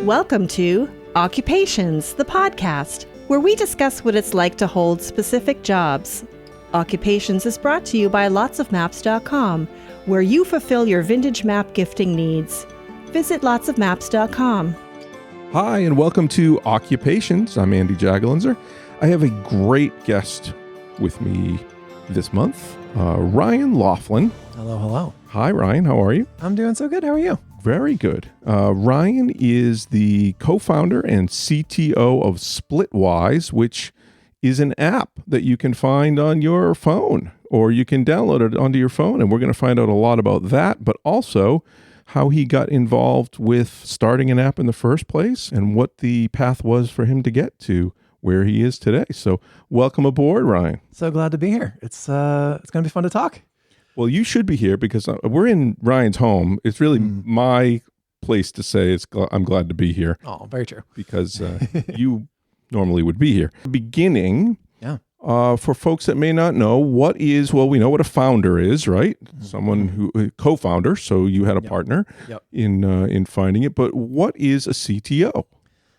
Welcome to Occupations, the podcast, where we discuss what it's like to hold specific jobs. Occupations is brought to you by lotsofmaps.com, where you fulfill your vintage map gifting needs. Visit lotsofmaps.com. Hi, and welcome to Occupations. I'm Andy Jagalinzer. I have a great guest with me this month, Ryan Laughlin. Hello, hello. Hi, Ryan. How are you? I'm doing so good. How are you? Very good. Ryan is the co-founder and CTO of Splitwise, which is an app that you can find on your phone, or you can download it onto your phone. And we're going to find out a lot about that, but also how he got involved with starting an app in the first place and what the path was for him to get to where he is today. So welcome aboard, Ryan. So glad to be here. It's going to be fun to talk. Well, you should be here because we're in Ryan's home. It's really my place to say I'm glad to be here. Oh, very true. Because you normally would be here. Beginning, for folks that may not know, we know what a founder is, right? Someone who, co-founder, so you had a partner in finding it. But what is a CTO?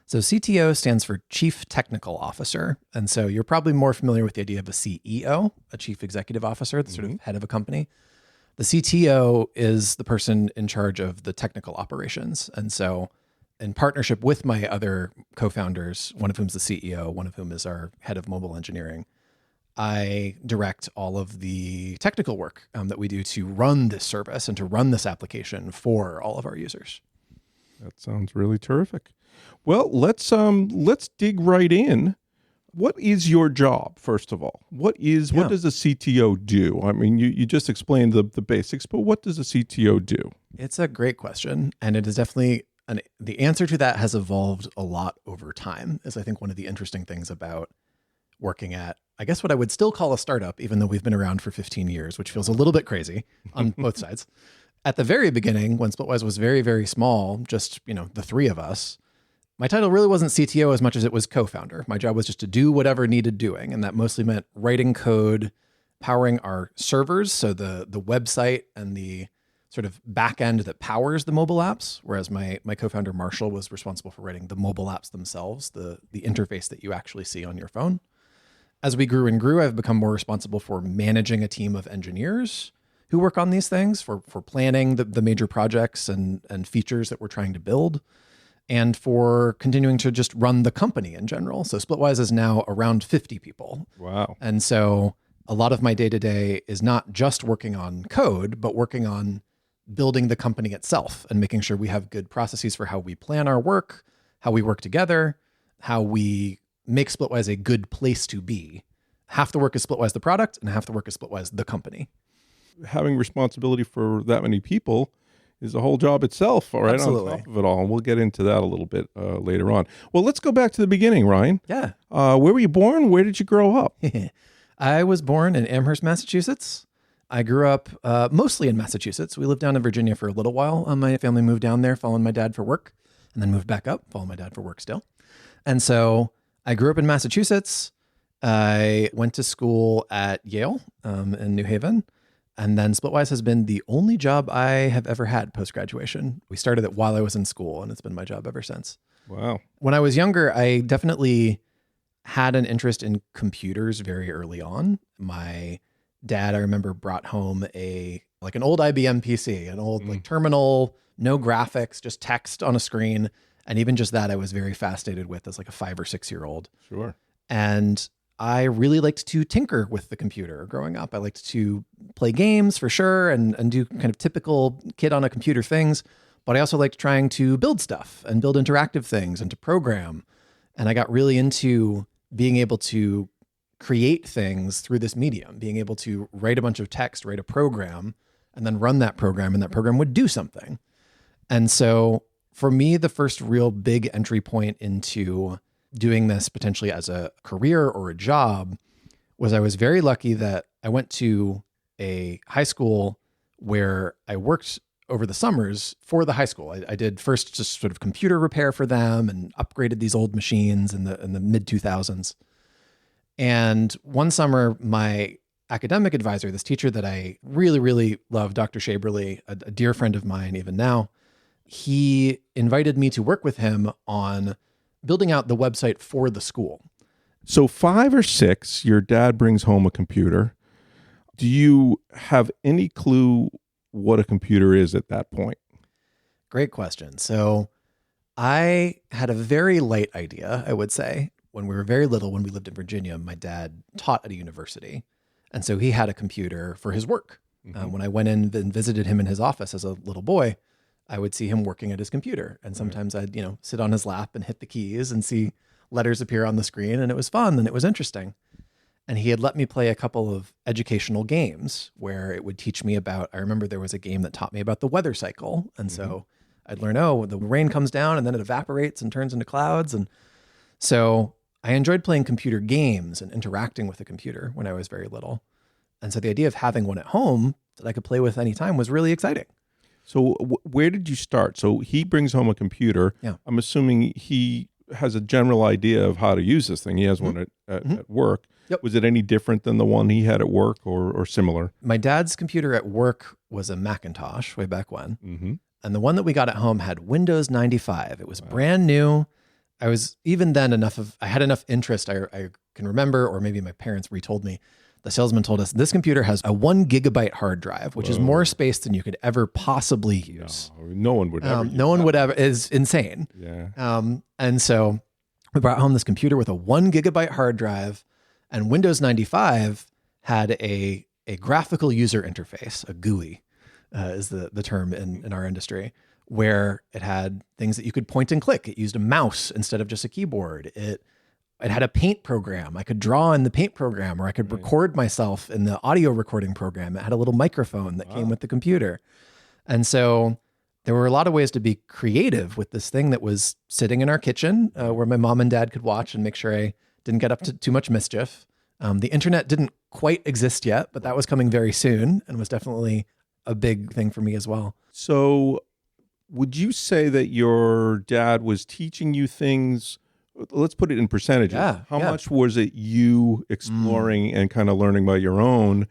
So CTO stands for Chief Technical Officer. And so you're probably more familiar with the idea of a CEO, a Chief Executive Officer, the sort of head of a company. The CTO is the person in charge of the technical operations. And so in partnership with my other co-founders, one of whom's the CEO, one of whom is our head of mobile engineering, I direct all of the technical work that we do to run this service and to run this application for all of our users. That sounds really terrific. Well, let's dig right in. What is your job, first of all? What does a CTO do? I mean, you just explained the basics, but what does a CTO do? It's a great question, and it is definitely the answer to that has evolved a lot over time. Is I think one of the interesting things about working at, I guess what I would still call a startup, even though we've been around for 15 years, which feels a little bit crazy on both sides. At the very beginning, when Splitwise was very, very small, just the three of us, my title really wasn't CTO as much as it was co-founder. My job was just to do whatever needed doing. And that mostly meant writing code, powering our servers. So the website and the sort of back end that powers the mobile apps. Whereas my co-founder, Marshall, was responsible for writing the mobile apps themselves, the interface that you actually see on your phone. As we grew and grew, I've become more responsible for managing a team of engineers who work on these things, for planning the major projects and features that we're trying to build, and for continuing to just run the company in general. So Splitwise is now around 50 people. Wow. And so a lot of my day-to-day is not just working on code, but working on building the company itself and making sure we have good processes for how we plan our work, how we work together, how we make Splitwise a good place to be. Half the work is Splitwise the product, and half the work is Splitwise the company. Having responsibility for that many people is a whole job itself, all right? Absolutely. On top of it all. And we'll get into that a little bit later on. Well, let's go back to the beginning, Ryan. Yeah. Where were you born? Where did you grow up? I was born in Amherst, Massachusetts. I grew up mostly in Massachusetts. We lived down in Virginia for a little while. My family moved down there following my dad for work, and then moved back up following my dad for work still. And so I grew up in Massachusetts. I went to school at Yale in New Haven. And then Splitwise has been the only job I have ever had post-graduation. We started it while I was in school, and it's been my job ever since. Wow. When I was younger, I definitely had an interest in computers very early on. My dad, I remember, brought home an old IBM PC, an old terminal, no graphics, just text on a screen. And even just that, I was very fascinated with as like a 5 or 6 year old. Sure. And I really liked to tinker with the computer growing up. I liked to play games for sure and do kind of typical kid on a computer things. But I also liked trying to build stuff and build interactive things and to program. And I got really into being able to create things through this medium, being able to write a bunch of text, write a program, and then run that program, and that program would do something. And so for me, the first real big entry point into doing this potentially as a career or a job was I was very lucky that I went to a high school where I worked over the summers for the high school. I did first just sort of computer repair for them and upgraded these old machines in the mid 2000s. And one summer, my academic advisor, this teacher that I really, really love, Dr. Shaberly, a dear friend of mine even now, he invited me to work with him on building out the website for the school. So 5 or 6, your dad brings home a computer. Do you have any clue what a computer is at that point? Great question. So I had a very light idea, I would say. When we were very little, when we lived in Virginia, my dad taught at a university. And so he had a computer for his work. When I went in and visited him in his office as a little boy, I would see him working at his computer. And sometimes I'd, sit on his lap and hit the keys and see letters appear on the screen. And it was fun and it was interesting. And he had let me play a couple of educational games where it would teach me about, I remember there was a game that taught me about the weather cycle. And so I'd learn, the rain comes down and then it evaporates and turns into clouds. And so I enjoyed playing computer games and interacting with a computer when I was very little. And so the idea of having one at home that I could play with anytime was really exciting. So where did you start? So he brings home a computer. Yeah. I'm assuming he has a general idea of how to use this thing. He has one at work. Yep. Was it any different than the one he had at work or similar? My dad's computer at work was a Macintosh way back when. And the one that we got at home had Windows 95. It was brand new. I was even then I had enough interest. I can remember, or maybe my parents retold me, the salesman told us this computer has a 1 gigabyte hard drive, which is more space than you could ever possibly use. No one would ever. No one would ever. Is insane. Yeah. And so we brought home this computer with a 1 gigabyte hard drive, and Windows 95 had a graphical user interface, a GUI is the term in our industry, where it had things that you could point and click. It used a mouse instead of just a keyboard. It had a paint program. I could draw in the paint program, or I could record myself in the audio recording program. It had a little microphone that came with the computer. And so there were a lot of ways to be creative with this thing that was sitting in our kitchen where my mom and dad could watch and make sure I didn't get up to too much mischief. The internet didn't quite exist yet, but that was coming very soon and was definitely a big thing for me as well. So would you say that your dad was teaching you things? Let's put it in percentages. How much was it you exploring and kind of learning by your own?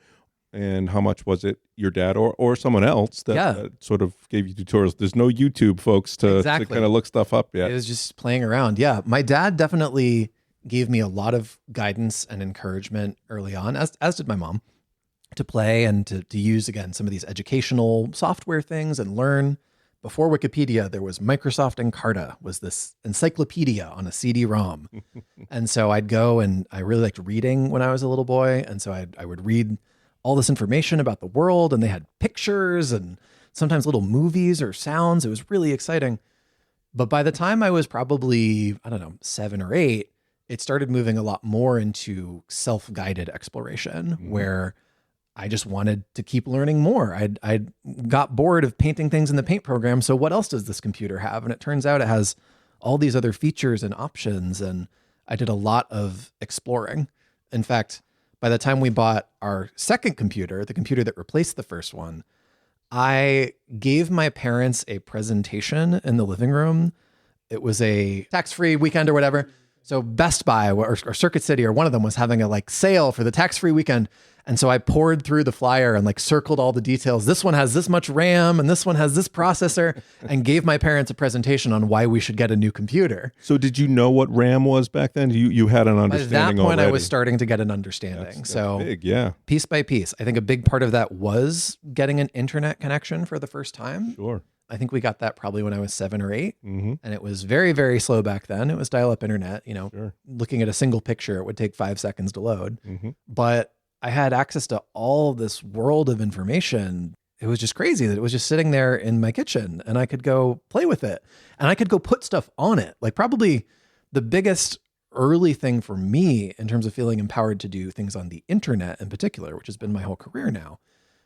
And how much was it your dad or someone else that sort of gave you tutorials? There's no YouTube, folks, to kind of look stuff up yet. It was just playing around. Yeah. My dad definitely gave me a lot of guidance and encouragement early on, as did my mom, to play and to use, again, some of these educational software things and learn. Before Wikipedia, there was Microsoft Encarta, was this encyclopedia on a CD-ROM. And so I'd go, and I really liked reading when I was a little boy. And so I would read all this information about the world, and they had pictures and sometimes little movies or sounds. It was really exciting. But by the time I was probably, 7 or 8, it started moving a lot more into self-guided exploration, where I just wanted to keep learning more. I got bored of painting things in the paint program. So what else does this computer have? And it turns out it has all these other features and options. And I did a lot of exploring. In fact, by the time we bought our second computer, the computer that replaced the first one, I gave my parents a presentation in the living room. It was a tax-free weekend or whatever. So Best Buy or Circuit City or one of them was having a sale for the tax-free weekend. And so I poured through the flyer and circled all the details. This one has this much RAM and this one has this processor, and gave my parents a presentation on why we should get a new computer. So did you know what RAM was back then? You had an understanding already? By that point, I was starting to get an understanding. That's so big, yeah. Piece by piece. I think a big part of that was getting an internet connection for the first time. Sure. I think we got that probably when I was 7 or 8. And it was very, very slow back then. It was dial-up internet. Looking at a single picture, it would take 5 seconds to load. But I had access to all this world of information. It was just crazy that it was just sitting there in my kitchen, and I could go play with it, and I could go put stuff on it. Probably the biggest early thing for me in terms of feeling empowered to do things on the internet in particular, which has been my whole career now,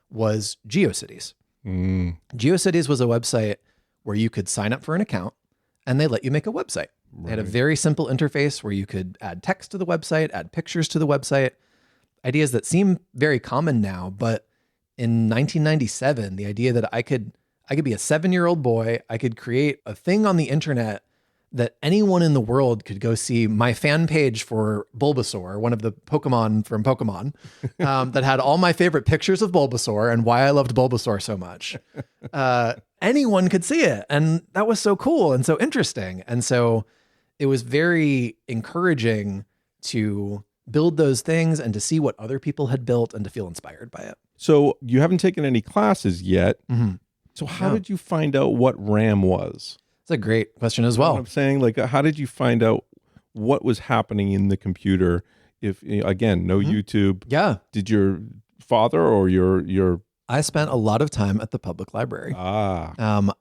was GeoCities. GeoCities was a website where you could sign up for an account and they let you make a website. They had a very simple interface where you could add text to the website, add pictures to the website. Ideas that seem very common now, but in 1997, the idea that I could be a 7-year-old boy, I could create a thing on the internet that anyone in the world could go see my fan page for Bulbasaur, one of the Pokemon from Pokemon, that had all my favorite pictures of Bulbasaur and why I loved Bulbasaur so much. anyone could see it. And that was so cool and so interesting. And so it was very encouraging to build those things and to see what other people had built and to feel inspired by it. So you haven't taken any classes yet. Mm-hmm. So how did you find out what RAM was? It's a great question as You know well. what I'm saying, like, how did you find out what was happening in the computer? If, again, no YouTube. Yeah. Did your father or your I spent a lot of time at the public library. Ah.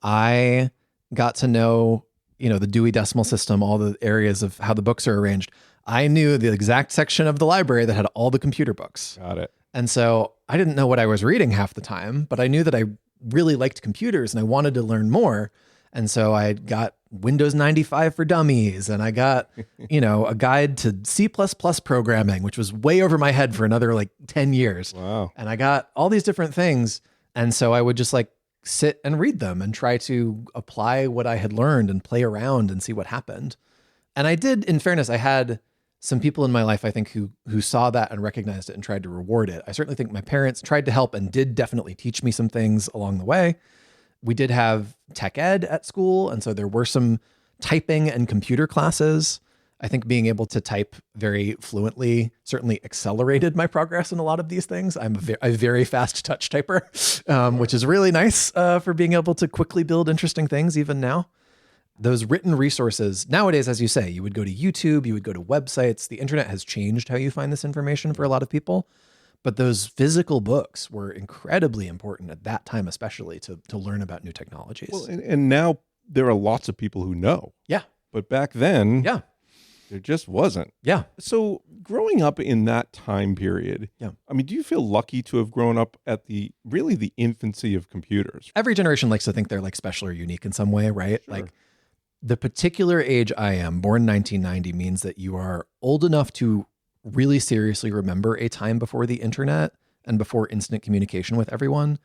I got to know, the Dewey Decimal System, all the areas of how the books are arranged. I knew the exact section of the library that had all the computer books. Got it. And so I didn't know what I was reading half the time, but I knew that I really liked computers and I wanted to learn more. And so I got Windows 95 for Dummies, and I got, a guide to C++ programming, which was way over my head for another like 10 years. Wow. And I got all these different things. And so I would just like sit and read them and try to apply what I had learned and play around and see what happened. And I did, in fairness, I had some people in my life, I think, who saw that and recognized it and tried to reward it. I certainly think my parents tried to help and did definitely teach me some things along the way. We did have tech ed at school, and so there were some typing and computer classes. I think being able to type very fluently certainly accelerated my progress in a lot of these things. I'm a very fast touch typer, which is really nice for being able to quickly build interesting things even now. Those written resources, nowadays, as you say, you would go to YouTube, you would go to websites. The internet has changed how you find this information for a lot of people. But those physical books were incredibly important at that time, especially to learn about new technologies. Well, and now there are lots of people who know. Yeah. But back then, Yeah. there just wasn't. Yeah. So growing up in that time period, Yeah. I mean, do you feel lucky to have grown up at the infancy of computers? Every generation likes to think they're like special or unique in some way, right? Sure. Like the particular age I am, born 1990, means that you are old enough to really seriously remember a time before the internet and before instant communication with everyone,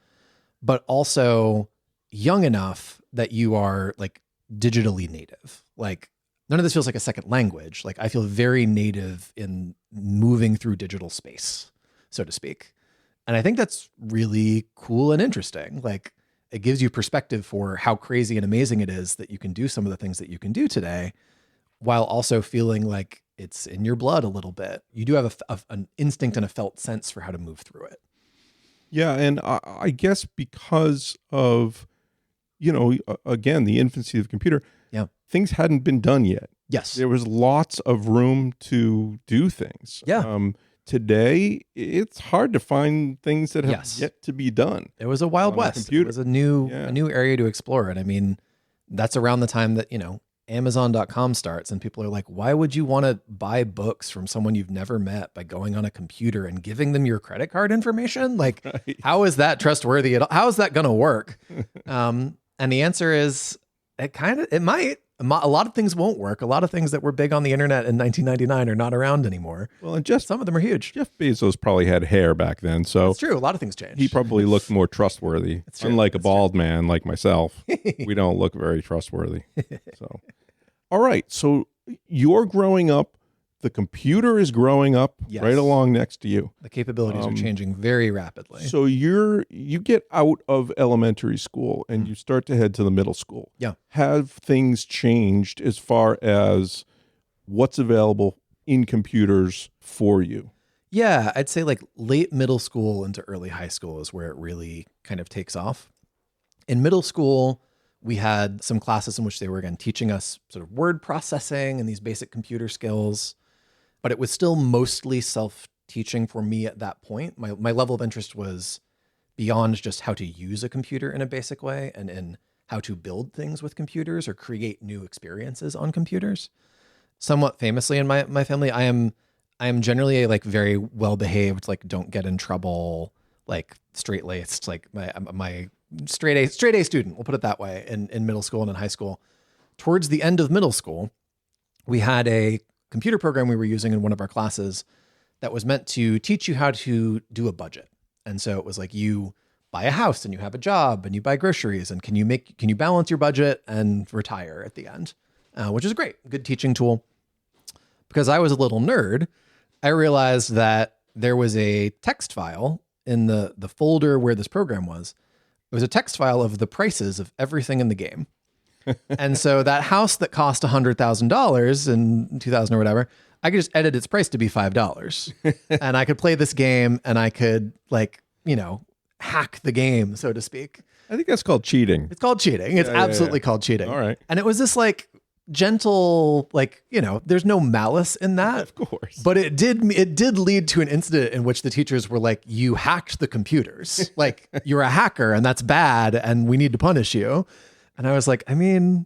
but also young enough that you are like digitally native. Like none of this feels like a second language. Like I feel very native in moving through digital space, so to speak. And I think that's really cool and interesting. Like it gives you perspective for how crazy and amazing it is that you can do some of the things that you can do today, while also feeling like it's in your blood a little bit. You do have an instinct and a felt sense for how to move through it. Yeah. And I guess because of, again, the infancy of the computer, Yeah. things hadn't been done yet. Yes. There was lots of room to do things. Yeah. Today, it's hard to find things that have yet to be done. It was a Wild on a West. computer. It was a new area to explore. And I mean, that's around the time that, Amazon.com starts and people are like, why would you want to buy books from someone you've never met by going on a computer and giving them your credit card information? Like, Right. How is that trustworthy at all? How is that going to work? And the answer is it might. A lot of things won't work. A lot of things that were big on the internet in 1999 are not around anymore. Well, and Some of them are huge. Jeff Bezos probably had hair back then, so It's true. A lot of things change. he probably looked more trustworthy. true. Unlike a It's bald man like myself, we don't look very trustworthy. So, all right. So you're growing up. The computer is growing up right along next to you. The capabilities are changing very rapidly. So you get out of elementary school and you start to head to the middle school. Yeah. Have things changed as far as what's available in computers for you? Yeah, I'd say like late middle school into early high school is where it really kind of takes off. In middle school, we had some classes in which they were, again, teaching us sort of word processing and these basic computer skills, but it was still mostly self-teaching for me at that point. My level of interest was beyond just how to use a computer in a basic way and in how to build things with computers or create new experiences on computers. Somewhat famously in my family, I am generally a like very well-behaved, like don't get in trouble, like straight-laced, like my straight A student, we'll put it that way, in middle school and in high school. Towards the end of middle school, we had a computer program we were using in one of our classes that was meant to teach you how to do a budget. And so it was like you buy a house and you have a job and you buy groceries and can you balance your budget and retire at the end, which is great, good teaching tool. Because I was a little nerd, I realized that there was a text file in the folder where this program was It was a text file of the prices of everything in the game. And so that house that cost $100,000 in 2000 or whatever, I could just edit its price to be $5. And I could play this game and I could hack the game, so to speak. I think that's called cheating. It's called cheating. It's absolutely called cheating. All right. And it was this gentle, there's no malice in that. Of course. But it did lead to an incident in which the teachers were like, you hacked the computers. You're a hacker and that's bad and we need to punish you. And I was like, I mean,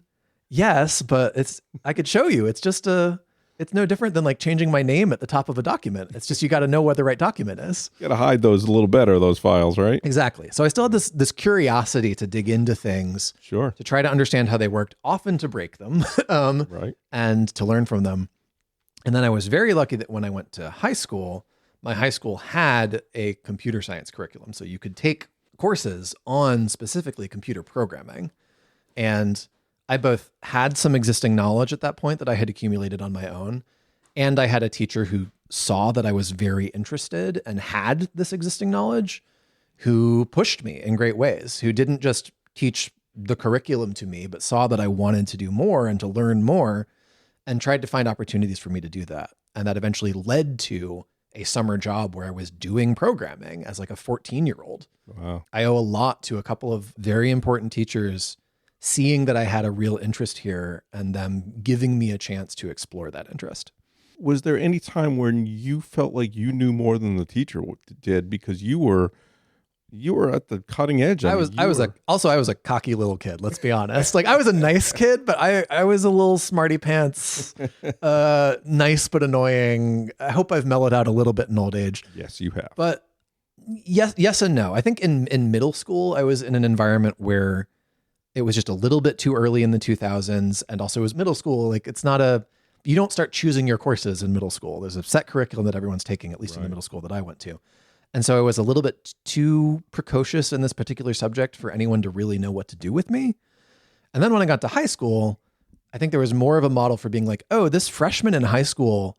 yes, but I could show you. It's no different than changing my name at the top of a document. It's just, you got to know what the right document is. You got to hide those a little better, those files, right? Exactly. So I still had this curiosity to dig into things. Sure. To try to understand how they worked, often to break them, right. And to learn from them. And then I was very lucky that when I went to high school, my high school had a computer science curriculum. So you could take courses on specifically computer programming. And I both had some existing knowledge at that point that I had accumulated on my own, and I had a teacher who saw that I was very interested and had this existing knowledge, who pushed me in great ways, who didn't just teach the curriculum to me, but saw that I wanted to do more and to learn more and tried to find opportunities for me to do that. And that eventually led to a summer job where I was doing programming as a 14-year-old. Wow. I owe a lot to a couple of very important teachers seeing that I had a real interest here and them giving me a chance to explore that interest. Was there any time when you felt like you knew more than the teacher did because you were at the cutting edge? I was a cocky little kid. Let's be honest. I was a nice kid, but I was a little smarty pants, nice but annoying. I hope I've mellowed out a little bit in old age. Yes, you have. But yes and no. I think in middle school, I was in an environment where it was just a little bit too early in the 2000s. And also it was middle school. You don't start choosing your courses in middle school. There's a set curriculum that everyone's taking, at least in the middle school that I went to. And so I was a little bit too precocious in this particular subject for anyone to really know what to do with me. And then when I got to high school, I think there was more of a model for being oh, this freshman in high school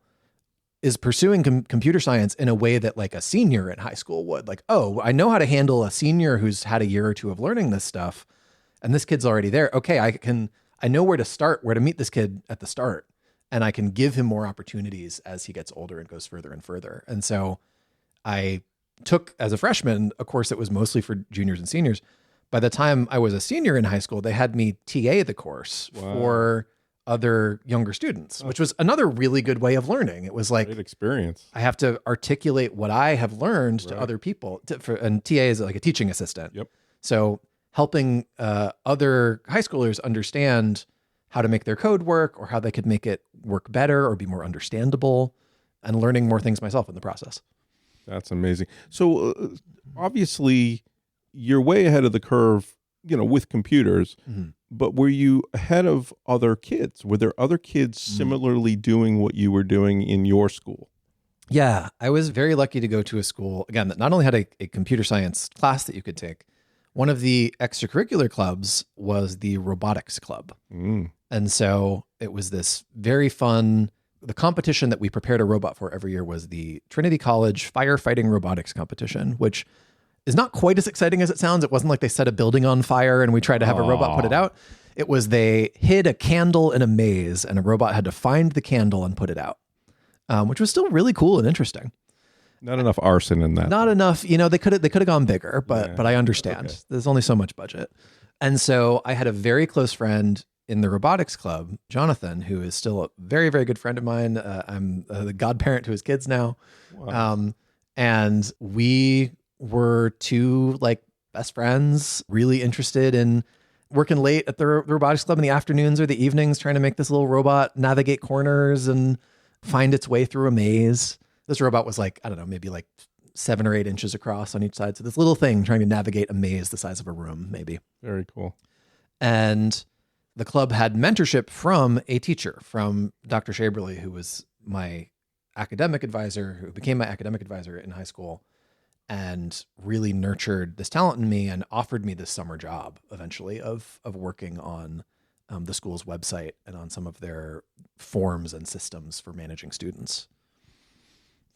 is pursuing computer science in a way that a senior in high school would. Oh, I know how to handle a senior who's had a year or two of learning this stuff. And this kid's already there. Okay, I know where to start, where to meet this kid at the start. And I can give him more opportunities as he gets older and goes further and further. And so I took, as a freshman, a course that was mostly for juniors and seniors. By the time I was a senior in high school, they had me TA the course for other younger students, which was another really good way of learning. It was great experience. I have to articulate what I have learned to other people. And TA is a teaching assistant. Yep. So helping other high schoolers understand how to make their code work or how they could make it work better or be more understandable, and learning more things myself in the process. That's amazing. So obviously you're way ahead of the curve, with computers, but were you ahead of other kids? Were there other kids similarly doing what you were doing in your school? Yeah, I was very lucky to go to a school, again, that not only had a computer science class that you could take, one of the extracurricular clubs was the robotics club. And so it was this very fun, the competition that we prepared a robot for every year was the Trinity College Firefighting Robotics Competition, which is not quite as exciting as it sounds. It wasn't like they set a building on fire and we tried to have a robot put it out. It was they hid a candle in a maze and a robot had to find the candle and put it out, which was still really cool and interesting. Not enough arson in that. Not enough. They could have gone bigger, but I understand. Okay. There's only so much budget. And so I had a very close friend in the robotics club, Jonathan, who is still a very, very good friend of mine. I'm the godparent to his kids now. Wow. And we were two best friends, really interested in working late at the robotics club in the afternoons or the evenings, trying to make this little robot navigate corners and find its way through a maze. This robot was maybe 7 or 8 inches across on each side. So this little thing trying to navigate a maze the size of a room, maybe. Very cool. And the club had mentorship from a teacher, from Dr. Shaberly, who was my academic advisor, who became my academic advisor in high school, and really nurtured this talent in me and offered me this summer job eventually of working on the school's website and on some of their forms and systems for managing students.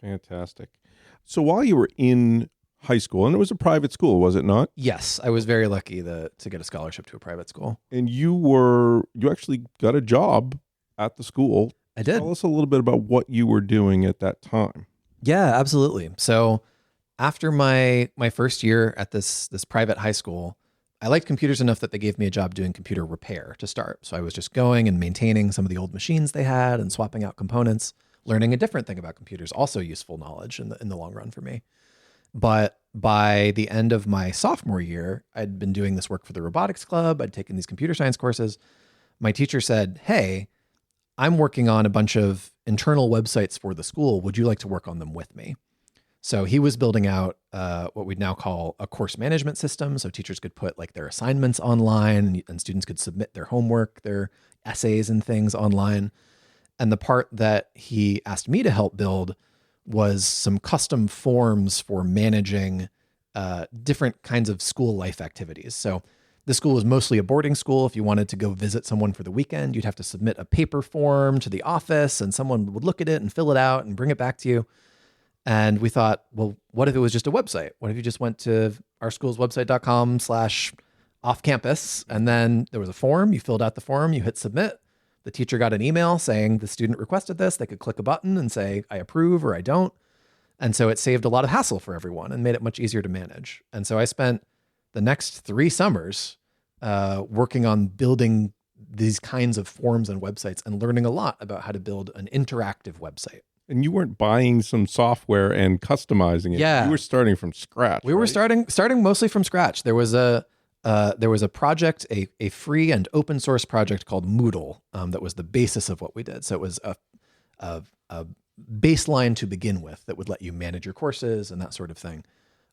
Fantastic. So while you were in high school, and it was a private school, was it not? Yes, I was very lucky to get a scholarship to a private school. And you actually got a job at the school. I did. Tell us a little bit about what you were doing at that time. Yeah, absolutely. So after my first year at this private high school, I liked computers enough that they gave me a job doing computer repair to start. So I was just going and maintaining some of the old machines they had and swapping out components, learning a different thing about computers, also useful knowledge in the long run for me. But by the end of my sophomore year, I'd been doing this work for the robotics club. I'd taken these computer science courses. My teacher said, "Hey, I'm working on a bunch of internal websites for the school. Would you like to work on them with me?" So he was building out what we'd now call a course management system. So teachers could put like their assignments online and students could submit their homework, their essays and things online. And the part that he asked me to help build was some custom forms for managing different kinds of school life activities. So the school was mostly a boarding school. If you wanted to go visit someone for the weekend, you'd have to submit a paper form to the office and someone would look at it and fill it out and bring it back to you. And we thought, well, what if it was just a website? What if you just went to our school's website.com/off campus, and then there was a form, you filled out the form, you hit submit. The teacher got an email saying the student requested this. They could click a button and say, I approve or I don't. And so it saved a lot of hassle for everyone and made it much easier to manage. And so I spent the next 3 summers working on building these kinds of forms and websites and learning a lot about how to build an interactive website. And you weren't buying some software and customizing it. Yeah. You were starting from scratch. We were starting mostly from scratch. There was a project, a free and open source project called Moodle that was the basis of what we did. So it was a baseline to begin with that would let you manage your courses and that sort of thing.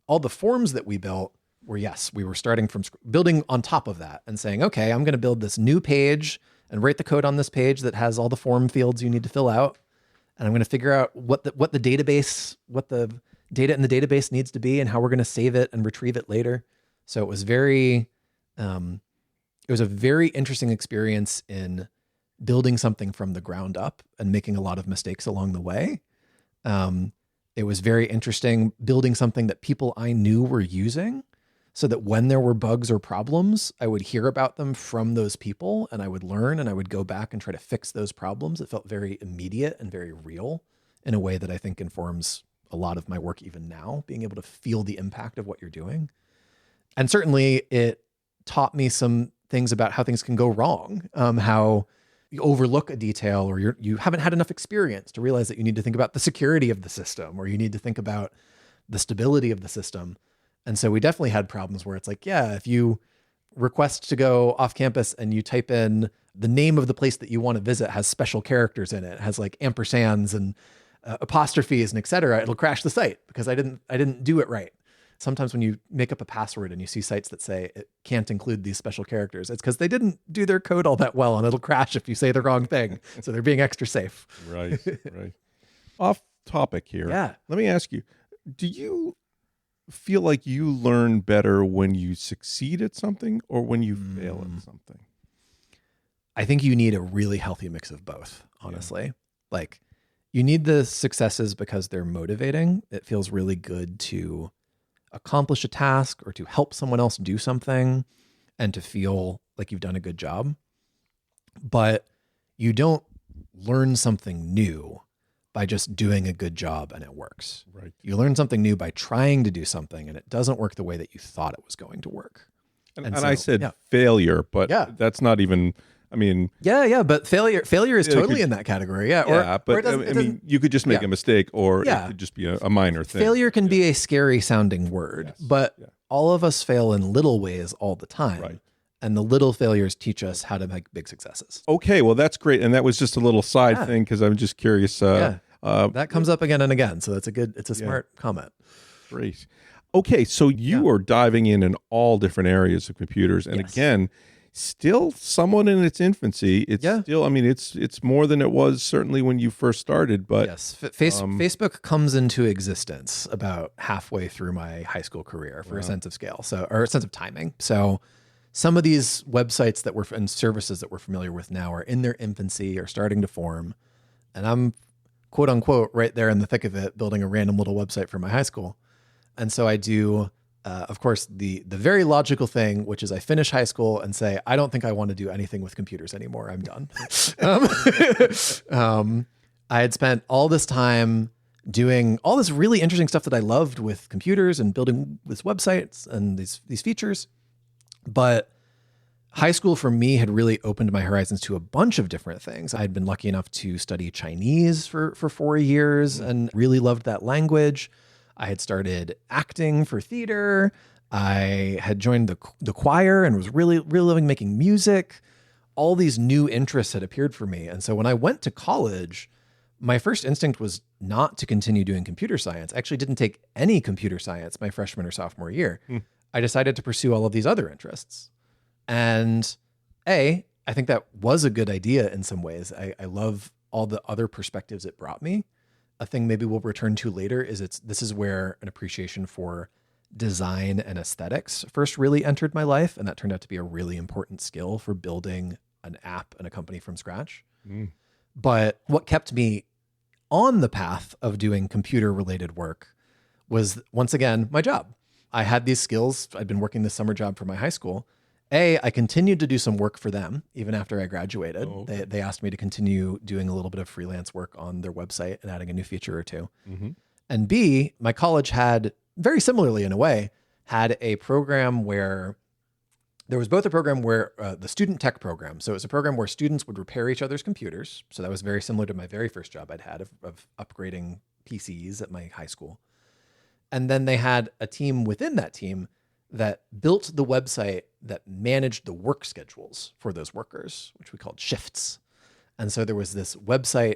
All the forms that we built were, yes, we were starting from building on top of that and saying, okay, I'm going to build this new page and write the code on this page that has all the form fields you need to fill out. And I'm going to figure out what the data in the database needs to be and how we're going to save it and retrieve it later. So it was a very interesting experience in building something from the ground up and making a lot of mistakes along the way. It was very interesting building something that people I knew were using so that when there were bugs or problems, I would hear about them from those people and I would learn and I would go back and try to fix those problems. It felt very immediate and very real in a way that I think informs a lot of my work even now, being able to feel the impact of what you're doing. And certainly it taught me some things about how things can go wrong, how you overlook a detail or you haven't had enough experience to realize that you need to think about the security of the system or you need to think about the stability of the system. And so we definitely had problems where it's like, yeah, if you request to go off campus and you type in the name of the place that you want to visit has special characters in it, has like ampersands and apostrophes and et cetera, it'll crash the site because I didn't do it right. Sometimes when you make up a password and you see sites that say it can't include these special characters, it's because they didn't do their code all that well and it'll crash if you say the wrong thing. So they're being extra safe. Right. Off topic here. Yeah. Let me ask you, do you feel like you learn better when you succeed at something or when you fail at something? I think you need a really healthy mix of both, honestly. Yeah. Like you need the successes because they're motivating. It feels really good to accomplish a task or to help someone else do something and to feel like you've done a good job. But you don't learn something new by just doing a good job and it works. Right. You learn something new by trying to do something and it doesn't work the way that you thought it was going to work. And I said failure, but that's not even, I mean. Yeah, but failure is totally in that category. Yeah, but I mean, you could just make a mistake or it could just be a minor thing. Failure can be a scary sounding word, but all of us fail in little ways all the time. Right. And the little failures teach us how to make big successes. Okay, well, that's great. And that was just a little side thing because I'm just curious. That comes up again and again. So it's a smart comment. Great. Okay, so you are diving in all different areas of computers. And again, still somewhat in its infancy. It's still, I mean, it's more than it was certainly when you first started. But yes, Facebook comes into existence about halfway through my high school career for a sense of scale, or a sense of timing. So some of these websites and services that we're familiar with now are in their infancy or starting to form. And I'm quote unquote right there in the thick of it, building a random little website for my high school. And so I do, of course, the very logical thing, which is I finish high school and say, I don't think I want to do anything with computers anymore. I'm done. I had spent all this time doing all this really interesting stuff that I loved with computers and building these websites and these features. But high school for me had really opened my horizons to a bunch of different things. I'd been lucky enough to study Chinese for 4 years and really loved that language. I had started acting for theater. I had joined the choir and was really loving making music. All these new interests had appeared for me. And so when I went to college, my first instinct was not to continue doing computer science. I actually didn't take any computer science my freshman or sophomore year. I decided to pursue all of these other interests. And I think that was a good idea in some ways. I love all the other perspectives it brought me. A thing maybe we'll return to later is this is where an appreciation for design and aesthetics first really entered my life. And that turned out to be a really important skill for building an app and a company from scratch. But what kept me on the path of doing computer related work was, once again, my job. I had these skills. I'd been working this summer job for my high school. I continued to do some work for them even after I graduated. Oh, okay. They asked me to continue doing a little bit of freelance work on their website and adding a new feature or two. And B, my college had, very similarly in a way, had a program where there was both a program where the student tech program. So it was a program where students would repair each other's computers. So that was very similar to my very first job I'd had of upgrading PCs at my high school. And then they had a team within that team that built the website that managed the work schedules for those workers, which we called shifts. And so there was this website,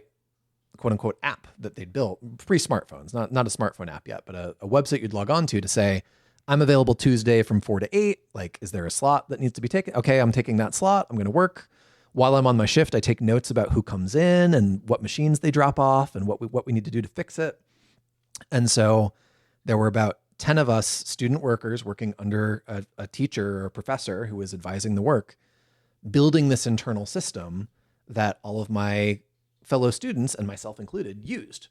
quote unquote, app that they'd built, pre-smartphones, not a smartphone app yet, but a website you'd log on to say, I'm available Tuesday from 4 to 8. Like, is there a slot that needs to be taken? Okay, I'm taking that slot. I'm going to work. While I'm on my shift, I take notes about who comes in and what machines they drop off and what we need to do to fix it. And so there were about 10 of us student workers working under a teacher or a professor who was advising the work, building this internal system that all of my fellow students, and myself included, used.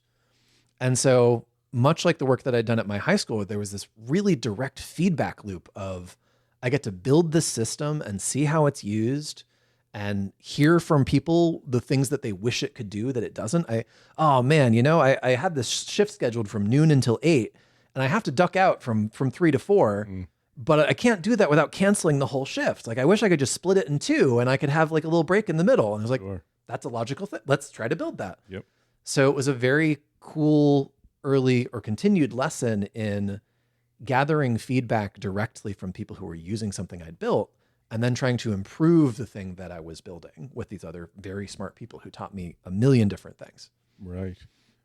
And so much like the work that I'd done at my high school, there was this really direct feedback loop of, I get to build this system and see how it's used and hear from people the things that they wish it could do that it doesn't. I had this shift scheduled from noon until 8, and I have to duck out from 3 to 4, but I can't do that without canceling the whole shift. Like, I wish I could just split it in 2 and I could have like a little break in the middle. And I was like, Sure. That's a logical thing. Let's try to build that. Yep. So it was a very cool early or continued lesson in gathering feedback directly from people who were using something I'd built and then trying to improve the thing that I was building with these other very smart people who taught me a million different things. Right.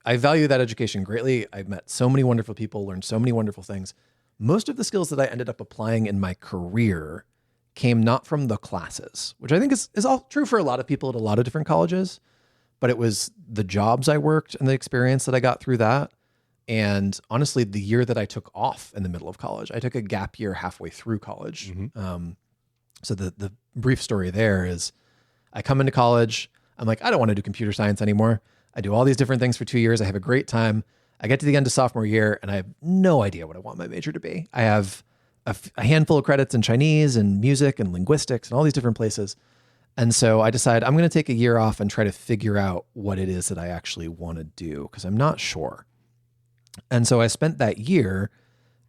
I value that education greatly. I've met so many wonderful people, learned so many wonderful things. Most of the skills that I ended up applying in my career came not from the classes, which I think is all true for a lot of people at a lot of different colleges, but it was the jobs I worked and the experience that I got through that. And honestly, the year that I took off in the middle of college, I took a gap year halfway through college. So the brief story there is I come into college. I'm like, I don't want to do computer science anymore. I do all these different things for 2 years. I have a great time. I get to the end of sophomore year and I have no idea what I want my major to be. I have a handful of credits in Chinese and music and linguistics and all these different places. And so I decide I'm going to take a year off and try to figure out what it is that I actually want to do because I'm not sure. And so I spent that year,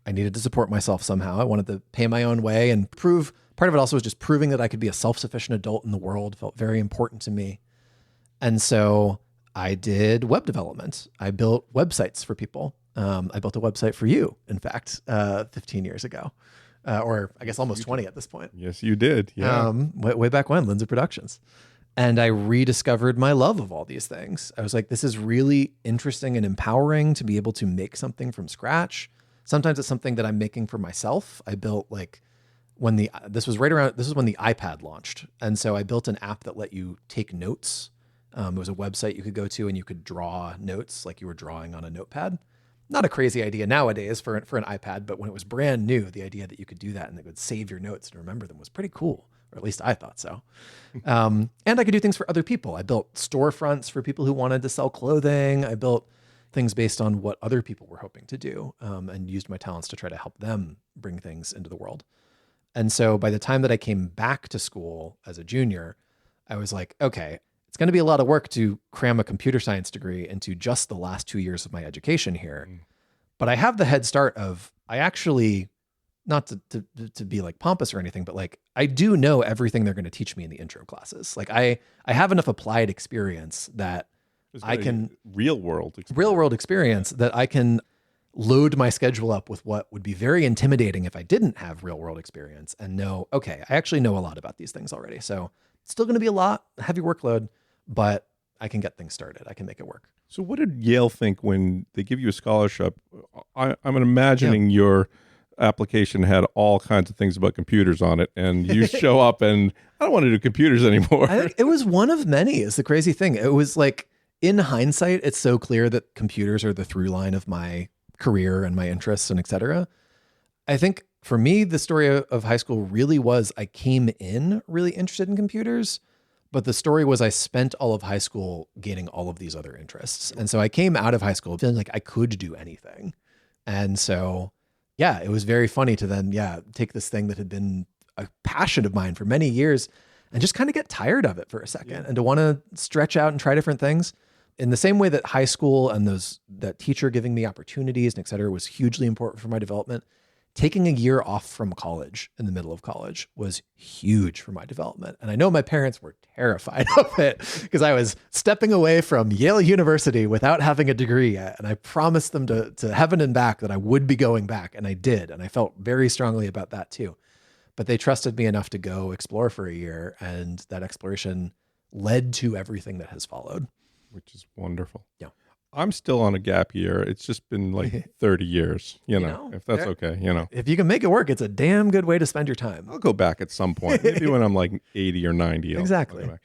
I needed to support myself somehow. I wanted to pay my own way and prove, part of it also was just proving that I could be a self-sufficient adult in the world, felt very important to me. And so I did web development. I built websites for people. I built a website for you, in fact, 15 years ago, or I guess almost 20 at this point. Yes, you did. Yeah. Way back when, Lindsay Productions. And I rediscovered my love of all these things. I was like, this is really interesting and empowering to be able to make something from scratch. Sometimes it's something that I'm making for myself. I built like this was when the iPad launched. And so I built an app that let you take notes. It was a website you could go to and you could draw notes like you were drawing on a notepad. Not a crazy idea nowadays for an iPad, but when it was brand new, the idea that you could do that and it would save your notes and remember them was pretty cool. Or at least I thought so. And I could do things for other people. I built storefronts for people who wanted to sell clothing. I built, things based on what other people were hoping to do, and used my talents to try to help them bring things into the world. And so by the time that I came back to school as a junior, I was like, okay, it's going to be a lot of work to cram a computer science degree into just the last 2 years of my education here. But I have the head start of, I actually, not to be like pompous or anything, but like, I do know everything they're going to teach me in the intro classes. Like I have enough applied experience that I can real world experience that I can load my schedule up with what would be very intimidating if I didn't have real world experience, and know, okay, I actually know a lot about these things already. So it's still going to be a lot, heavy workload, but I can get things started. I can make it work. So what did Yale think when they give you a scholarship? I'm imagining your application had all kinds of things about computers on it, and you show up and I don't want to do computers anymore. I think it was one of many, is the crazy thing. It was like, in hindsight, it's so clear that computers are the through line of my career and my interests and et cetera. I think for me, the story of high school really was, I came in really interested in computers, but the story was I spent all of high school gaining all of these other interests. And so I came out of high school feeling like I could do anything. And so, yeah, it was very funny to then, take this thing that had been a passion of mine for many years and just kind of get tired of it for a second, and to want to stretch out and try different things. In the same way that high school and that teacher giving me opportunities and et cetera was hugely important for my development, taking a year off from college in the middle of college was huge for my development. And I know my parents were terrified of it, because I was stepping away from Yale University without having a degree yet. And I promised them to heaven and back that I would be going back. And I did. And I felt very strongly about that too. But they trusted me enough to go explore for a year. And that exploration led to everything that has followed. Which is wonderful. Yeah. I'm still on a gap year. It's just been like 30 years, you know, if that's okay, you know. If you can make it work, it's a damn good way to spend your time. I'll go back at some point. Maybe when I'm like 80 or 90. Exactly. I'll go back.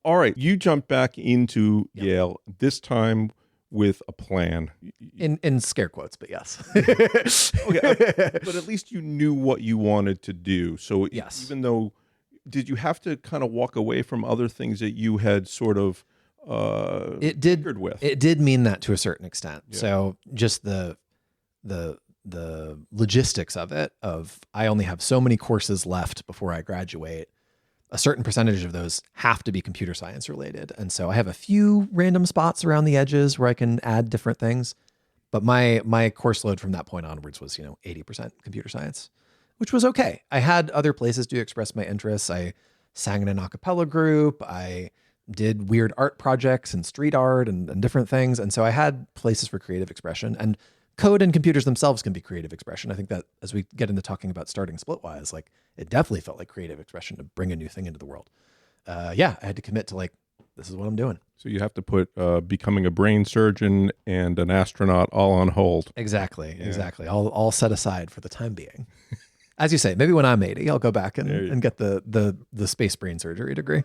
All right. You jumped back into Yale, this time with a plan. In scare quotes, but yes. Okay. But at least you knew what you wanted to do. So yes. Even though, did you have to kind of walk away from other things that you had sort of it did mean that to a certain extent. Yeah. So just the logistics of it, of I only have so many courses left before I graduate. A certain percentage of those have to be computer science related. And so I have a few random spots around the edges where I can add different things. But my course load from that point onwards was, 80% computer science, which was okay. I had other places to express my interests. I sang in an a cappella group. I did weird art projects and street art and different things. And so I had places for creative expression, and code and computers themselves can be creative expression. I think that as we get into talking about starting Splitwise, like it definitely felt like creative expression to bring a new thing into the world. I had to commit to like, this is what I'm doing. So you have to put becoming a brain surgeon and an astronaut all on hold. Exactly. All set aside for the time being. As you say, maybe when I'm 80, I'll go back and get the space brain surgery degree.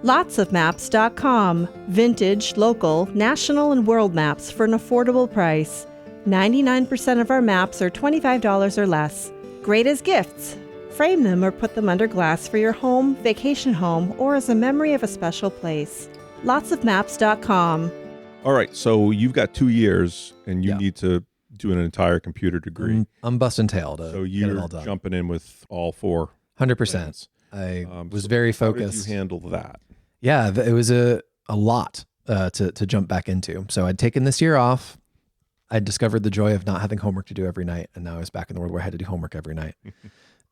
Lotsofmaps.com. Vintage, local, national, and world maps for an affordable price. 99% of our maps are $25 or less. Great as gifts. Frame them or put them under glass for your home, vacation home, or as a memory of a special place. Lotsofmaps.com. All right, so you've got 2 years, and you need to do an entire computer degree. I'm busting tail to so get it all done. You're jumping in with all 4. 100%. I was very focused. How did you handle that? Yeah, it was a lot to jump back into. So I'd taken this year off. I'd discovered the joy of not having homework to do every night. And now I was back in the world where I had to do homework every night.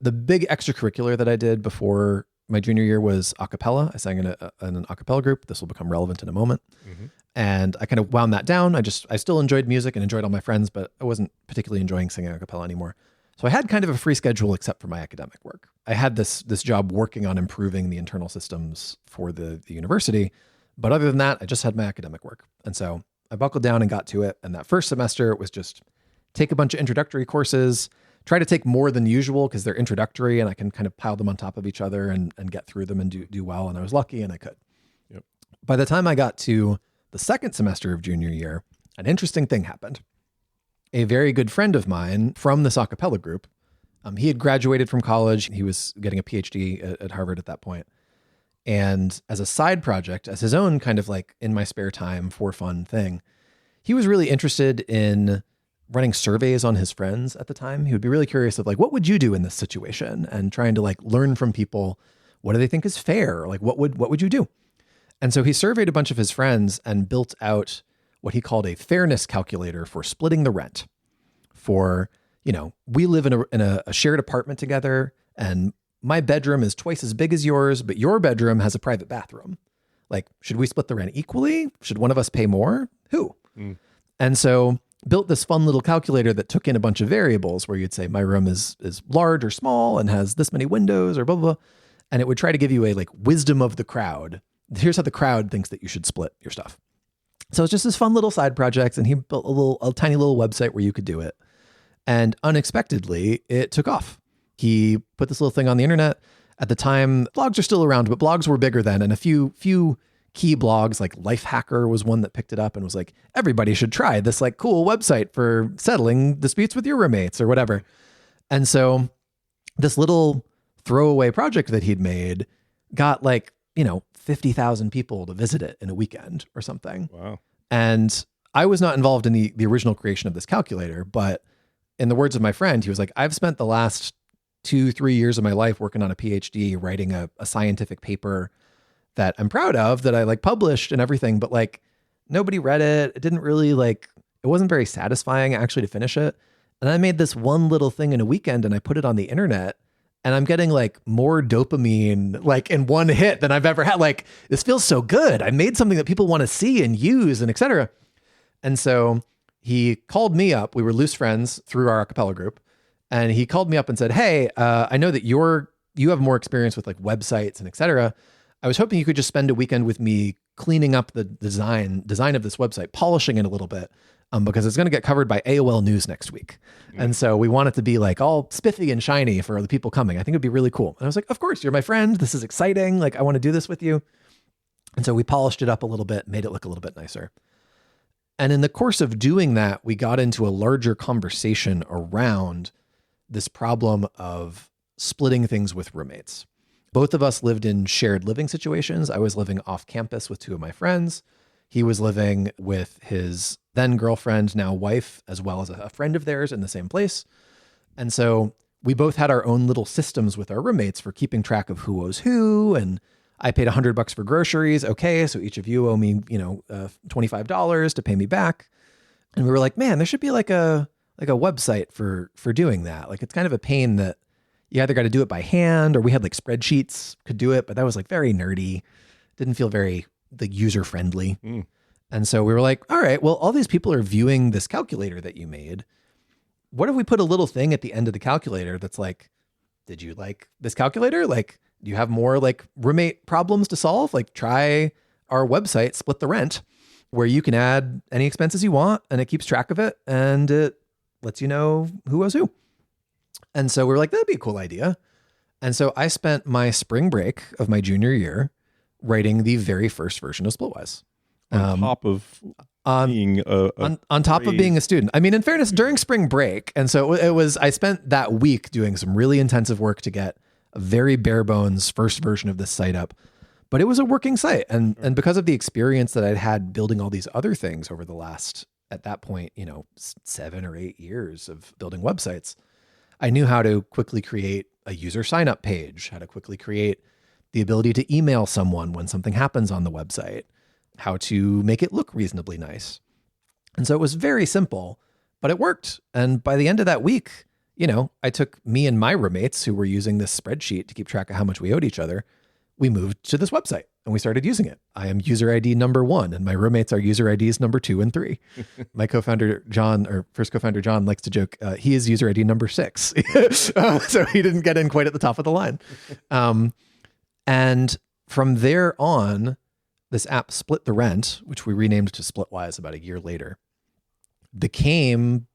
The big extracurricular that I did before my junior year was a cappella. I sang in an a cappella group. This will become relevant in a moment. Mm-hmm. And I kind of wound that down. I still enjoyed music and enjoyed all my friends, but I wasn't particularly enjoying singing a cappella anymore. So I had kind of a free schedule except for my academic work. I had this job working on improving the internal systems for the university. But other than that, I just had my academic work. And so I buckled down and got to it. And that first semester was just take a bunch of introductory courses, try to take more than usual because they're introductory and I can kind of pile them on top of each other and get through them and do well. And I was lucky and I could. Yep. By the time I got to the second semester of junior year, an interesting thing happened. A very good friend of mine from this a cappella group, he had graduated from college. He was getting a PhD at Harvard at that point. And as a side project, as his own kind of like in my spare time for fun thing, he was really interested in running surveys on his friends at the time. He would be really curious of like, what would you do in this situation? And trying to like learn from people, what do they think is fair? Like, what would you do? And so he surveyed a bunch of his friends and built out what he called a fairness calculator for splitting the rent. For, we live in a shared apartment together, and my bedroom is twice as big as yours, but your bedroom has a private bathroom. Like, should we split the rent equally? Should one of us pay more? Who? And so built this fun little calculator that took in a bunch of variables where you'd say my room is large or small and has this many windows or blah, blah, blah. And it would try to give you a like wisdom of the crowd. Here's how the crowd thinks that you should split your stuff. So it's just this fun little side project. And he built a tiny little website where you could do it. And unexpectedly, it took off. He put this little thing on the internet. At the time, blogs are still around, but blogs were bigger then. And a few key blogs like Lifehacker was one that picked it up and was like, everybody should try this like cool website for settling disputes with your roommates or whatever. And so this little throwaway project that he'd made got like, 50,000 people to visit it in a weekend or something. Wow. And I was not involved in the original creation of this calculator, but in the words of my friend, he was like, I've spent the last 2-3 years of my life working on a PhD, writing a scientific paper that I'm proud of, that I like published and everything, but like nobody read it. It didn't really it wasn't very satisfying actually to finish it. And I made this one little thing in a weekend and I put it on the internet, and I'm getting like more dopamine like in one hit than I've ever had. Like, this feels so good. I made something that people want to see and use and et cetera. And so he called me up. We were loose friends through our acapella group. And he called me up and said, hey, I know that you have more experience with like websites and et cetera. I was hoping you could just spend a weekend with me cleaning up the design of this website, polishing it a little bit, because it's going to get covered by AOL News next week. And so we want it to be like all spiffy and shiny for the people coming. I think it'd be really cool. And I was like, of course, you're my friend. This is exciting. Like, I want to do this with you. And so we polished it up a little bit, made it look a little bit nicer. And in the course of doing that, we got into a larger conversation around this problem of splitting things with roommates. Both of us lived in shared living situations. I was living off campus with two of my friends. He was living with his then girlfriend, now wife, as well as a friend of theirs in the same place. And so we both had our own little systems with our roommates for keeping track of who owes who. And I paid $100 for groceries. Okay, so each of you owe me, $25 to pay me back. And we were like, man, there should be like a website for doing that. Like, it's kind of a pain that you either got to do it by hand, or we had like spreadsheets could do it, but that was like very nerdy. Didn't feel very like user friendly. And so we were like, all right, well, all these people are viewing this calculator that you made. What if we put a little thing at the end of the calculator that's like, did you like this calculator? Like, do you have more like roommate problems to solve? Like, try our website, Split the Rent, where you can add any expenses you want and it keeps track of it and it lets you know who owes who. And so we were like, that'd be a cool idea. And so I spent my spring break of my junior year writing the very first version of Splitwise. On top of being on top of being a student. I mean, in fairness, during spring break. And so I spent that week doing some really intensive work to get a very bare bones first version of this site up. But it was a working site. And because of the experience that I'd had building all these other things over the last, at that point, 7 or 8 years of building websites, I knew how to quickly create a user sign up page, how to quickly create the ability to email someone when something happens on the website, how to make it look reasonably nice. And so it was very simple, but it worked. And by the end of that week, I took me and my roommates who were using this spreadsheet to keep track of how much we owed each other. We moved to this website and we started using it. I am user ID number 1 and my roommates are user IDs number 2 and 3. My co-founder, John, or first co-founder, John, likes to joke, he is user ID number 6. So he didn't get in quite at the top of the line. And from there on, this app Split the Rent, which we renamed to Splitwise about a year later, became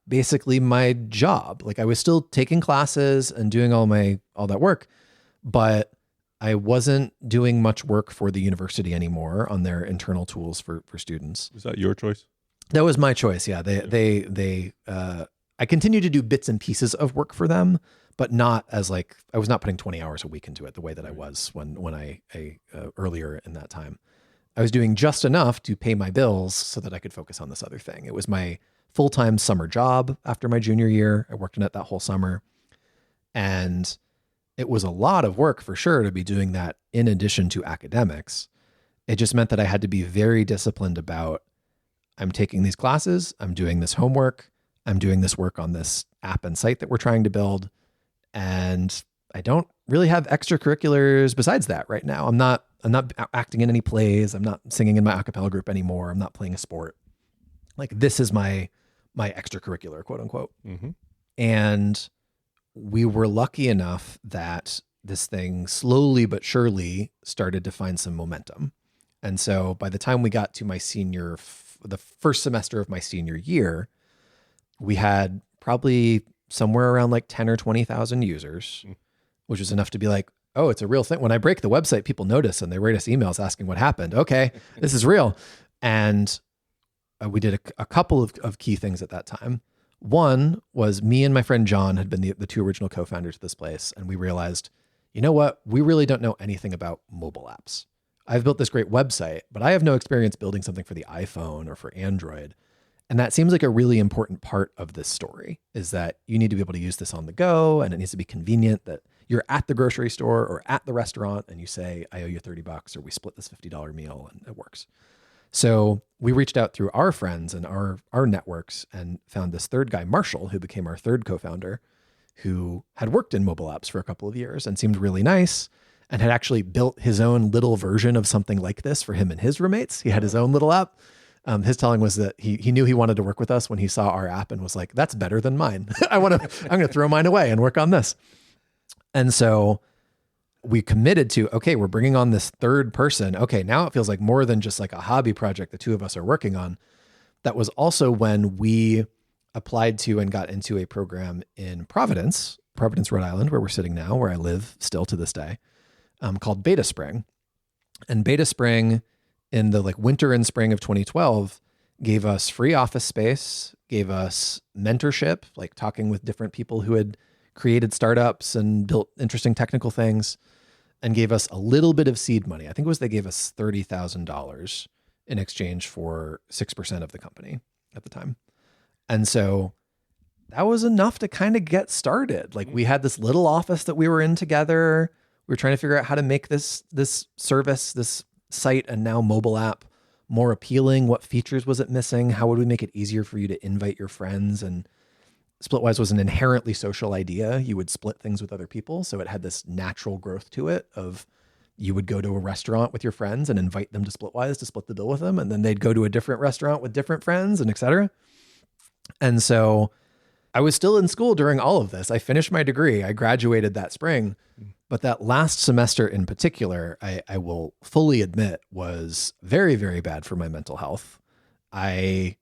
basically my job. Like, I was still taking classes and doing all that work, but I wasn't doing much work for the university anymore on their internal tools for students. Was that your choice? That was my choice. Yeah. They I continued to do bits and pieces of work for them, but not as like, I was not putting 20 hours a week into it the way that I was when I earlier in that time. I was doing just enough to pay my bills so that I could focus on this other thing. It was my full-time summer job after my junior year. I worked in it that whole summer. And it was a lot of work for sure to be doing that in addition to academics. It just meant that I had to be very disciplined about, I'm taking these classes, I'm doing this homework, I'm doing this work on this app and site that we're trying to build. And I don't really have extracurriculars besides that right now. I'm not acting in any plays. I'm not singing in my a cappella group anymore. I'm not playing a sport. Like, this is my extracurricular, quote unquote. Mm-hmm. And we were lucky enough that this thing slowly but surely started to find some momentum. And so by the time we got to the first semester of my senior year, we had probably somewhere around like 10 or 20,000 users, which was enough to be like, oh, it's a real thing. When I break the website, people notice and they write us emails asking what happened. Okay, this is real. And we did a couple of key things at that time. One was, me and my friend John had been the two original co-founders of this place. And we realized, you know what? We really don't know anything about mobile apps. I've built this great website, but I have no experience building something for the iPhone or for Android. And that seems like a really important part of this story, is that you need to be able to use this on the go, and it needs to be convenient that you're at the grocery store or at the restaurant and you say, I owe you $30, or we split this $50 meal, and it works. So we reached out through our friends and our networks and found this third guy, Marshall, who became our third co-founder, who had worked in mobile apps for a couple of years and seemed really nice, and had actually built his own little version of something like this for him and his roommates. He had his own little app. His telling was that he knew he wanted to work with us when he saw our app and was like, that's better than mine. I'm going to throw mine away and work on this. And so we committed to, okay, we're bringing on this third person. Okay, now it feels like more than just like a hobby project the two of us are working on. That was also when we applied to and got into a program in Providence, Rhode Island, where we're sitting now, where I live still to this day, called Beta Spring. And Beta Spring, in the like winter and spring of 2012, gave us free office space, gave us mentorship, like talking with different people who had created startups and built interesting technical things, and gave us a little bit of seed money. I think it was, they gave us $30,000 in exchange for 6% of the company at the time. And so that was enough to kind of get started. Like, we had this little office that we were in together. We were trying to figure out how to make this service, this site and now mobile app, more appealing. What features was it missing? How would we make it easier for you to invite your friends? And Splitwise was an inherently social idea. You would split things with other people. So it had this natural growth to it of, you would go to a restaurant with your friends and invite them to Splitwise to split the bill with them. And then they'd go to a different restaurant with different friends, and et cetera. And so I was still in school during all of this. I finished my degree. I graduated that spring. But that last semester in particular, I will fully admit, was very, very bad for my mental health. I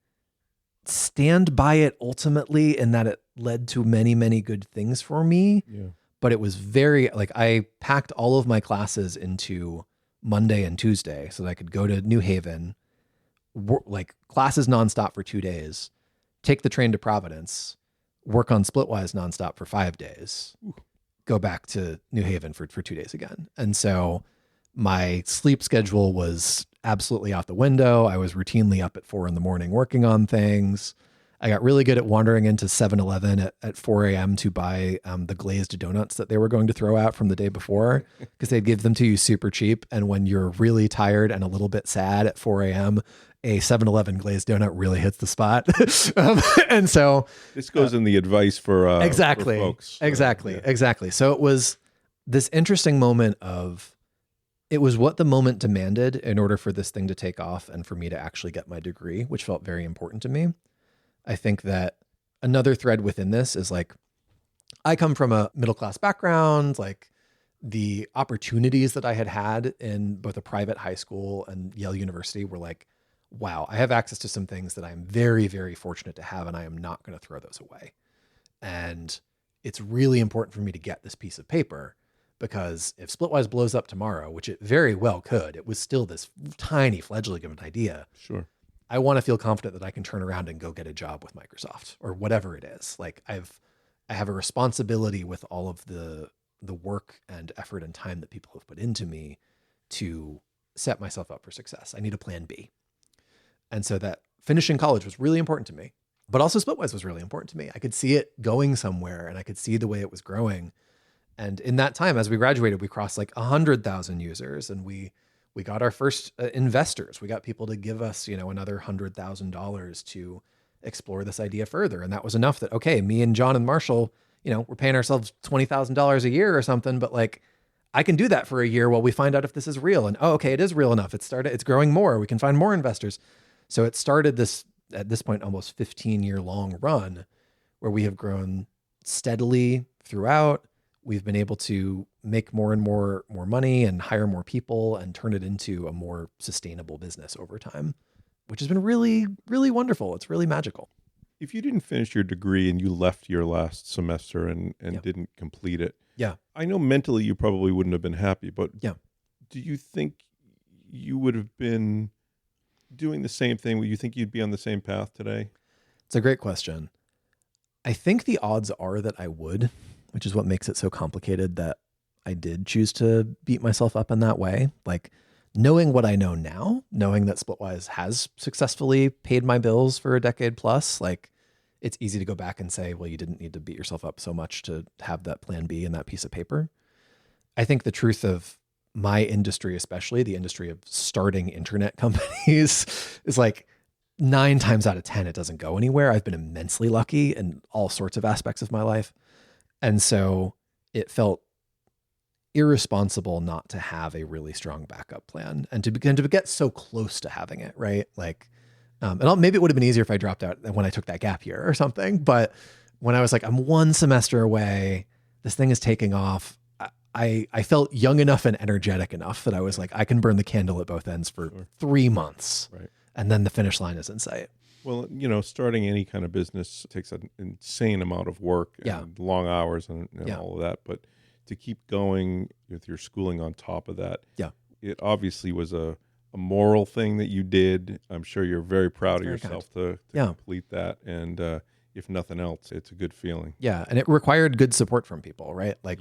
stand by it ultimately in that it led to many, many good things for me. Yeah. But it was very, like, I packed all of my classes into Monday and Tuesday so that I could go to New Haven, like classes nonstop for 2 days, take the train to Providence, work on Splitwise nonstop for 5 days. Ooh. Go back to New Haven for 2 days again. And so my sleep schedule was absolutely out the window. I was routinely up at 4 a.m. working on things. I got really good at wandering into 7-Eleven at 4 a.m. to buy the glazed donuts that they were going to throw out from the day before, because they'd give them to you super cheap. And when you're really tired and a little bit sad at 4 a.m., a 7-Eleven glazed donut really hits the spot. And so this goes in the advice for exactly, for folks. Exactly. So it was this interesting moment of, it was what the moment demanded in order for this thing to take off and for me to actually get my degree, which felt very important to me. I think that another thread within this is, like, I come from a middle-class background. Like, the opportunities that I had in both a private high school and Yale University were like, wow, I have access to some things that I'm very, very fortunate to have, and I am not going to throw those away. And it's really important for me to get this piece of paper, because if Splitwise blows up tomorrow, which it very well could, it was still this tiny fledgling of an idea. Sure. I want to feel confident that I can turn around and go get a job with Microsoft or whatever it is. Like I have a responsibility with all of the work and effort and time that people have put into me to set myself up for success. I need a plan B. And so that finishing college was really important to me, but also Splitwise was really important to me. I could see it going somewhere and I could see the way it was growing. And in that time, as we graduated, we crossed like 100,000 users, and we got our first investors. We got people to give us, another $100,000 to explore this idea further. And that was enough that, okay, me and John and Marshall, we're paying ourselves $20,000 a year or something, but like I can do that for a year while we find out if this is real. And okay, it is real enough. It's growing more. We can find more investors. So it started this, at this point, almost 15-year long run where we have grown steadily throughout. We've been able to make more and more money and hire more people and turn it into a more sustainable business over time, which has been really, really wonderful. It's really magical. If you didn't finish your degree and you left your last semester and didn't complete it, I know mentally you probably wouldn't have been happy, but do you think you would have been doing the same thing? Would you think you'd be on the same path today? It's a great question. I think the odds are that I would, which is what makes it so complicated that I did choose to beat myself up in that way. Like knowing what I know now, knowing that Splitwise has successfully paid my bills for a decade plus, like it's easy to go back and say, well, you didn't need to beat yourself up so much to have that plan B and that piece of paper. I think the truth of my industry, especially the industry of starting internet companies, is like 9 times out of 10, it doesn't go anywhere. I've been immensely lucky in all sorts of aspects of my life. And so it felt irresponsible not to have a really strong backup plan and to get so close to having it, right? Like, and maybe it would have been easier if I dropped out when I took that gap year or something. But when I was like, I'm 1 semester away, this thing is taking off. I felt young enough and energetic enough that I was like, I can burn the candle at both ends for 3 months. Right. And then the finish line is in sight. Well, starting any kind of business takes an insane amount of work and long hours and all of that. But to keep going with your schooling on top of that, it obviously was a moral thing that you did. I'm sure you're very proud of yourself to complete that. And if nothing else, it's a good feeling. Yeah. And it required good support from people, right? Like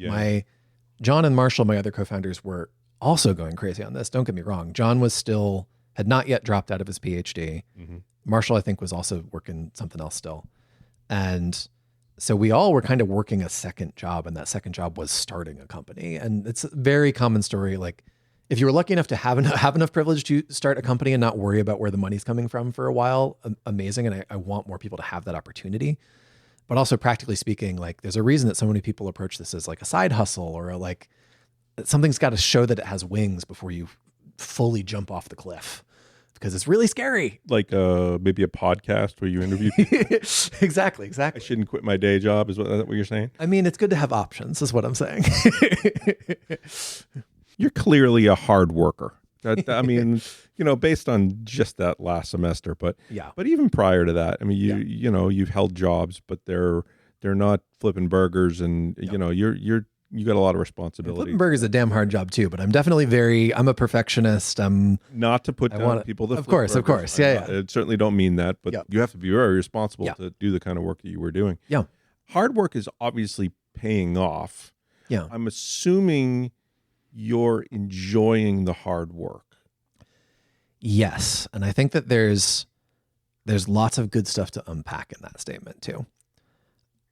John and Marshall, my other co-founders, were also going crazy on this. Don't get me wrong. John had not yet dropped out of his PhD. Mm-hmm. Marshall, I think, was also working something else still. And so we all were kind of working a second job, and that second job was starting a company. And it's a very common story. Like if you were lucky enough to have enough privilege to start a company and not worry about where the money's coming from for a while, amazing. And I want more people to have that opportunity. But also practically speaking, like there's a reason that so many people approach this as like a side hustle or like something's got to show that it has wings before you fully jump off the cliff. Because it's really scary. Like maybe a podcast where you interview people. Exactly. I shouldn't quit my day job. Is that what you're saying? I mean, it's good to have options is what I'm saying. You're clearly a hard worker. I mean, based on just that last semester, but even prior to that, I mean, you've held jobs, but they're not flipping burgers and you got a lot of responsibility. Flipping burgers is a damn hard job too, but I'm definitely I'm a perfectionist. I'm not to put down people that of course. Yeah. I certainly don't mean that, but you have to be very responsible to do the kind of work that you were doing. Yeah. Hard work is obviously paying off. Yeah. I'm assuming you're enjoying the hard work. Yes. And I think that there's lots of good stuff to unpack in that statement too.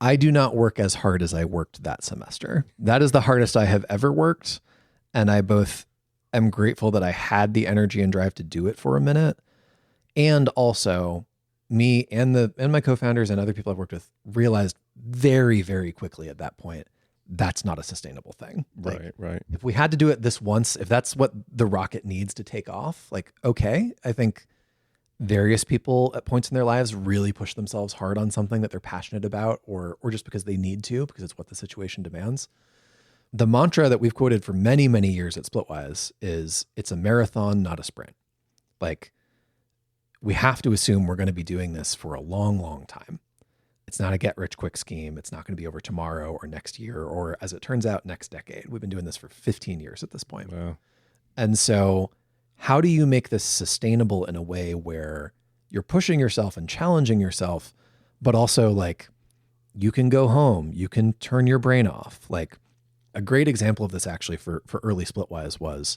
I do not work as hard as I worked that semester. That is the hardest I have ever worked. And I both am grateful that I had the energy and drive to do it for a minute. And also me and my co-founders and other people I've worked with realized very, very quickly at that point, that's not a sustainable thing. Right. If we had to do it this once, if that's what the rocket needs to take off, like, okay, I think various people at points in their lives really push themselves hard on something that they're passionate about or just because they need to, because it's what the situation demands. The mantra that we've quoted for many, many years at Splitwise is it's a marathon, not a sprint. Like we have to assume we're going to be doing this for a long, long time. It's not a get rich quick scheme. It's not going to be over tomorrow or next year, or as it turns out, next decade. We've been doing this for 15 years at this point. Wow. And so how do you make this sustainable in a way where you're pushing yourself and challenging yourself, but also like you can go home, you can turn your brain off. Like a great example of this actually for early Splitwise was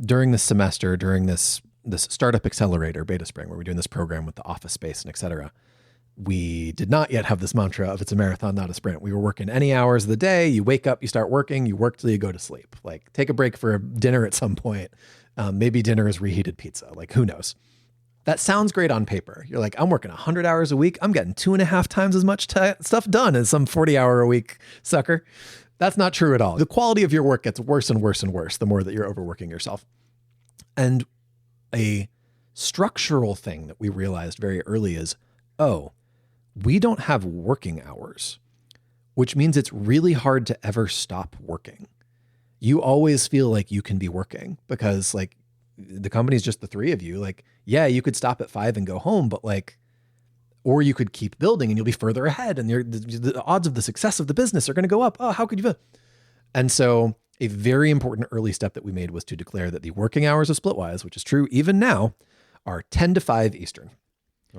during this semester, during this startup accelerator beta spring, where we're doing this program with the office space and et cetera. We did not yet have this mantra of it's a marathon, not a sprint. We were working any hours of the day. You wake up, you start working, you work till you go to sleep. Like take a break for a dinner at some point. Maybe dinner is reheated pizza. Like who knows? That sounds great on paper. You're like, I'm working 100 hours a week. I'm getting 2.5 times as much stuff done as some 40-hour-a-week sucker. That's not true at all. The quality of your work gets worse and worse and worse the more that you're overworking yourself. And a structural thing that we realized very early is, we don't have working hours, which means it's really hard to ever stop working. You always feel like you can be working because like the company's just the three of you. Like, yeah, you could stop at 5 and go home, but like, or you could keep building and you'll be further ahead and the odds of the success of the business are going to go up. Oh, how could you? And so a very important early step that we made was to declare that the working hours of Splitwise, which is true even now, are 10 to 5 Eastern.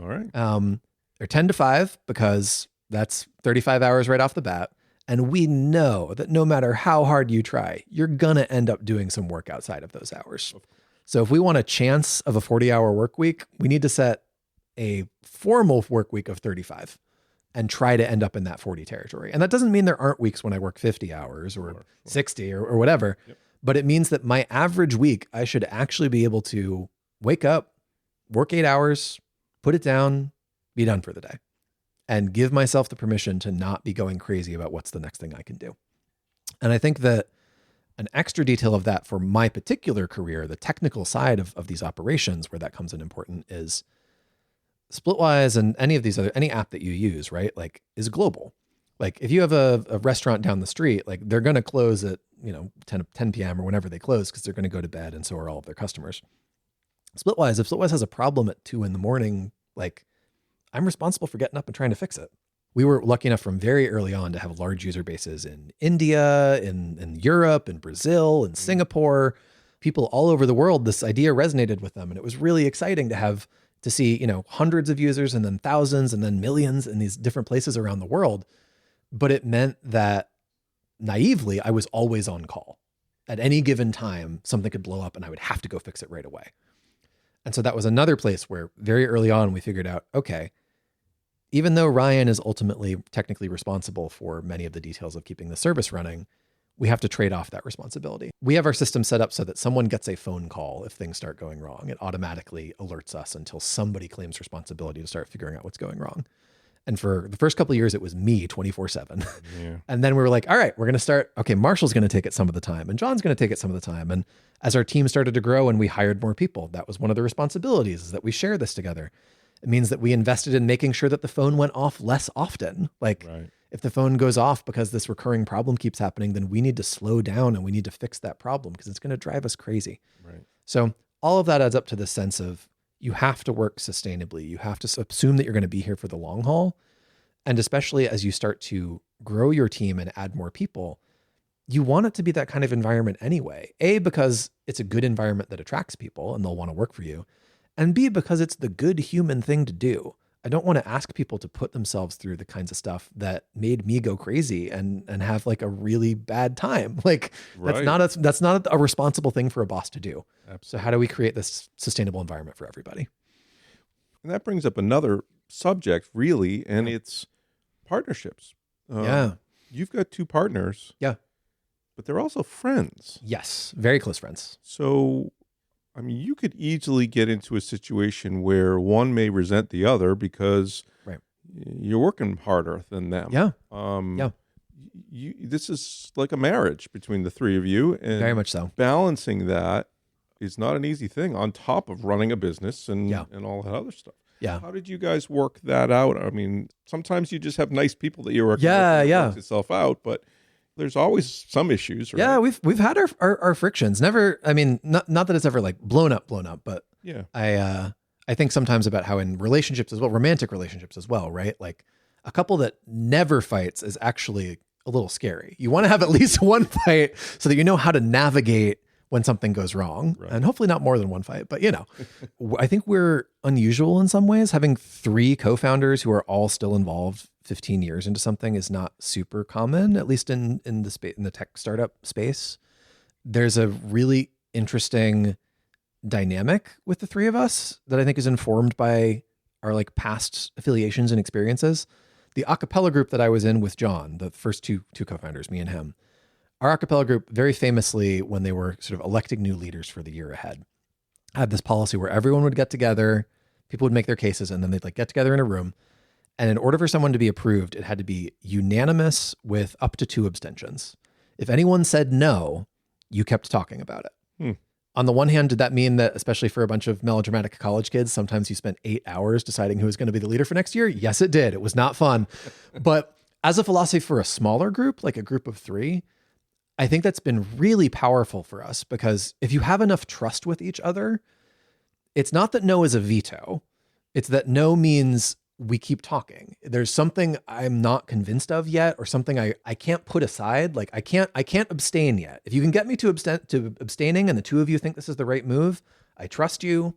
All right. They're 10 to 5 because that's 35 hours right off the bat. And we know that no matter how hard you try, you're going to end up doing some work outside of those hours. So if we want a chance of a 40-hour work week, we need to set a formal work week of 35 and try to end up in that 40 territory. And that doesn't mean there aren't weeks when I work 50 hours or 60 or whatever, but it means that my average week, I should actually be able to wake up, work 8 hours, put it down, be done for the day, and give myself the permission to not be going crazy about what's the next thing I can do. And I think that an extra detail of that for my particular career, the technical side of these operations where that comes in important is Splitwise and any app that you use, right? Like is global. Like if you have a restaurant down the street, like they're going to close at, 10 PM or whenever they close, because they're going to go to bed. And so are all of their customers. If Splitwise has a problem at 2 a.m, like I'm responsible for getting up and trying to fix it. We were lucky enough from very early on to have large user bases in India, in Europe, in Brazil, in Singapore, people all over the world. This idea resonated with them. And it was really exciting to see, hundreds of users and then thousands and then millions in these different places around the world. But it meant that naively, I was always on call. At any given time, something could blow up and I would have to go fix it right away. And so that was another place where very early on, we figured out, okay, even though Ryan is ultimately technically responsible for many of the details of keeping the service running, we have to trade off that responsibility. We have our system set up so that someone gets a phone call if things start going wrong. It automatically alerts us until somebody claims responsibility to start figuring out what's going wrong. And for the first couple of years, it was me 24/7. Yeah. And then we were like, all right, we're going to start. Okay, Marshall's going to take it some of the time and John's going to take it some of the time. And as our team started to grow and we hired more people, that was one of the responsibilities, is that we share this together. It means that we invested in making sure that the phone went off less often. Like if the phone goes off because this recurring problem keeps happening, then we need to slow down and we need to fix that problem because it's going to drive us crazy. Right. So all of that adds up to the sense of you have to work sustainably. You have to assume that you're going to be here for the long haul. And especially as you start to grow your team and add more people, you want it to be that kind of environment anyway. A, because it's a good environment that attracts people and they'll want to work for you. And B, because it's the good human thing to do. I don't want to ask people to put themselves through the kinds of stuff that made me go crazy and have like a really bad time. Like that's not a responsible thing for a boss to do. Absolutely. So how do we create this sustainable environment for everybody? And that brings up another subject really, and it's partnerships. You've got 2 partners. Yeah. But they're also friends. Yes. Very close friends. So I mean, you could easily get into a situation where one may resent the other because you're working harder than them. Yeah. This is like a marriage between the 3 of you. And very much so. Balancing that is not an easy thing on top of running a business and all that other stuff. Yeah. How did you guys work that out? I mean, sometimes you just have nice people that you're working with and it works itself out, but there's always some issues, right? Yeah, we've had our frictions. Never, I mean, not that it's ever like blown up, but yeah. I think sometimes about how in relationships as well, romantic relationships as well, right? Like a couple that never fights is actually a little scary. You want to have at least one fight so that you know how to navigate when something goes wrong, Right. and hopefully not more than one fight, but I think we're unusual in some ways. Having 3 co-founders who are all still involved 15 years into something is not super common, at least in the tech startup space. There's a really interesting dynamic with the 3 of us that I think is informed by our like past affiliations and experiences. The acapella group that I was in with John, the first two co-founders, me and him, our acapella group very famously, when they were sort of electing new leaders for the year ahead, had this policy where everyone would get together, people would make their cases, and then they'd like get together in a room. And in order for someone to be approved, it had to be unanimous with up to 2 abstentions. If anyone said no, you kept talking about it. On the one hand, did that mean that, especially for a bunch of melodramatic college kids, sometimes you spent 8 hours deciding who was going to be the leader for next year? Yes, it did. It was not fun. But as a philosophy for a smaller group, like a group of 3, I think that's been really powerful for us, because if you have enough trust with each other, it's not that no is a veto. It's that no means we keep talking. There's something I'm not convinced of yet, or something I can't put aside. Like I can't abstain yet. If you can get me to abstaining and the 2 of you think this is the right move, I trust you.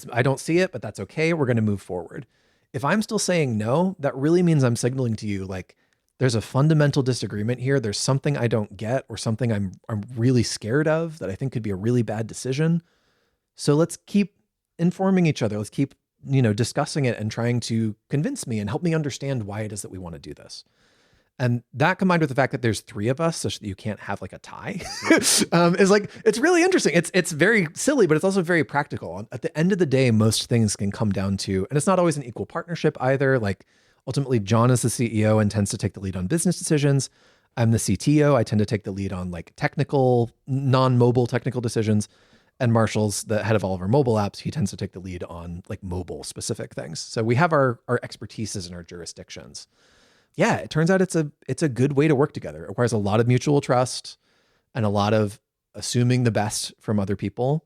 I don't see it, but that's okay. We're going to move forward. If I'm still saying no, that really means I'm signaling to you, like, there's a fundamental disagreement here. There's something I don't get, or something I'm really scared of that I think could be a really bad decision. So let's keep informing each other. Let's keep, discussing it and trying to convince me and help me understand why it is that we want to do this. And that, combined with the fact that there's 3 of us, such that you can't have like a tie, is like, it's really interesting. It's very silly, but it's also very practical. At the end of the day, most things can come down to, and it's not always an equal partnership either. Like, ultimately, John is the CEO and tends to take the lead on business decisions. I'm the CTO. I tend to take the lead on like technical, non-mobile technical decisions. And Marshall's the head of all of our mobile apps. He tends to take the lead on like mobile specific things. So we have our expertises and our jurisdictions. Yeah, it turns out it's a good way to work together. It requires a lot of mutual trust and a lot of assuming the best from other people,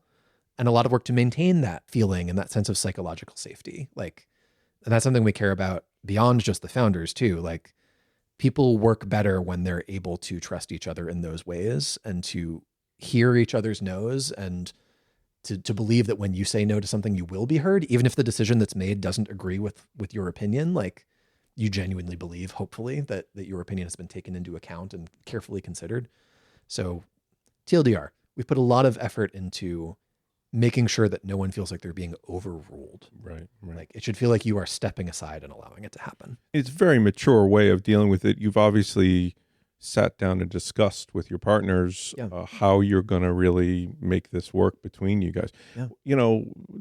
and a lot of work to maintain that feeling and that sense of psychological safety. Like, and that's something we care about beyond just the founders too. Like, people work better when they're able to trust each other in those ways, and to hear each other's no's, and to believe that when you say no to something, you will be heard, even if the decision that's made doesn't agree with your opinion. Like, you genuinely believe, hopefully, that your opinion has been taken into account and carefully considered. So TLDR, we've put a lot of effort into making sure that no one feels like they're being overruled. Right. Like, it should feel like you are stepping aside and allowing it to happen. It's a very mature way of dealing with it. You've obviously sat down and discussed with your partners how you're going to really make this work between you guys. Yeah.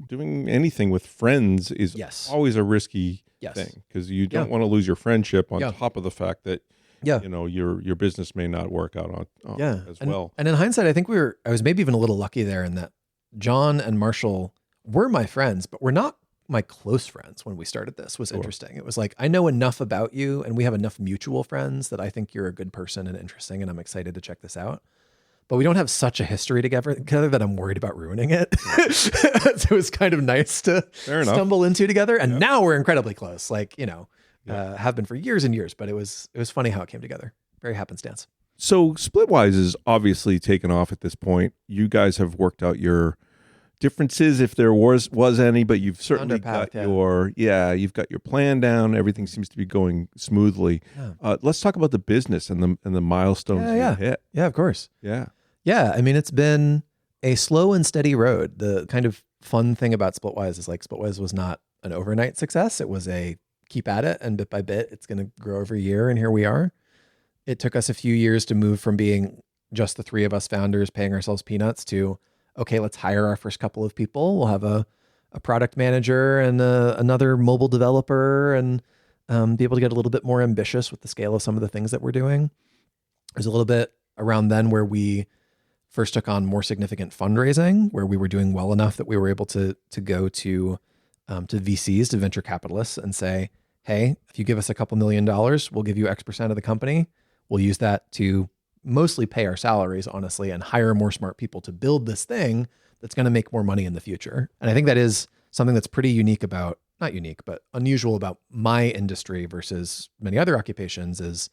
Doing anything with friends is always a risky thing, because you don't want to lose your friendship on top of the fact that your business may not work out as well. And in hindsight, I think I was maybe even a little lucky there, in that John and Marshall were my friends, but we're not my close friends when we started this. Was interesting. It was like, I know enough about you, and we have enough mutual friends that I think you're a good person and interesting, and I'm excited to check this out. But we don't have such a history together that I'm worried about ruining it. So it was kind of nice to stumble into together. And now we're incredibly close, like, have been for years and years, but it was funny how it came together. Very happenstance. So Splitwise is obviously taken off at this point. You guys have worked out your differences, if there was any, but you've certainly got you've got your plan down. Everything seems to be going smoothly. Let's talk about the business and the milestones you hit. Yeah, of course. Yeah. I mean, it's been a slow and steady road. The kind of fun thing about Splitwise is, like, Splitwise was not an overnight success. It was a keep at it, and bit by bit, it's going to grow every year. And here we are. It took us a few years to move from being just the 3 of us founders paying ourselves peanuts to, okay, let's hire our first couple of people. We'll have a product manager and another mobile developer, and be able to get a little bit more ambitious with the scale of some of the things that we're doing. There's a little bit around then where we first took on more significant fundraising, where we were doing well enough that we were able to go to VCs, to venture capitalists, and say, hey, if you give us a couple $1 million, we'll give you X% of the company. We'll use that to mostly pay our salaries, honestly, and hire more smart people to build this thing that's going to make more money in the future. And I think that is something that's pretty not unique, but unusual about my industry versus many other occupations, is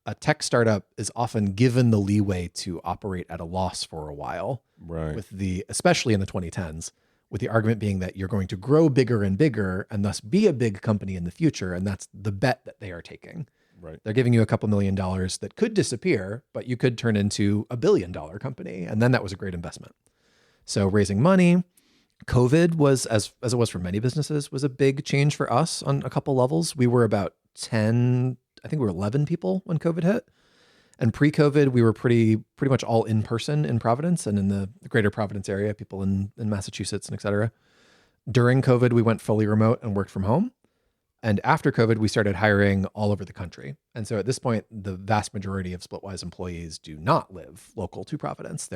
a tech startup is often given the leeway to operate at a loss for a while, Right. especially in the 2010s, with the argument being that you're going to grow bigger and bigger and thus be a big company in the future. And that's the bet that they are taking. Right. They're giving you a couple $1 million that could disappear, but you could turn into $1 billion company. And then that was a great investment. So raising money, COVID was, as it was for many businesses, was a big change for us on a couple levels. We were about 10, I think we were 11 people when COVID hit. And pre-COVID, we were pretty much all in person in Providence and in the greater Providence area, people in Massachusetts and et cetera. During COVID, we went fully remote and worked from home. And after COVID, we started hiring all over the country. And so at this point, the vast majority of Splitwise employees do not live local to Providence.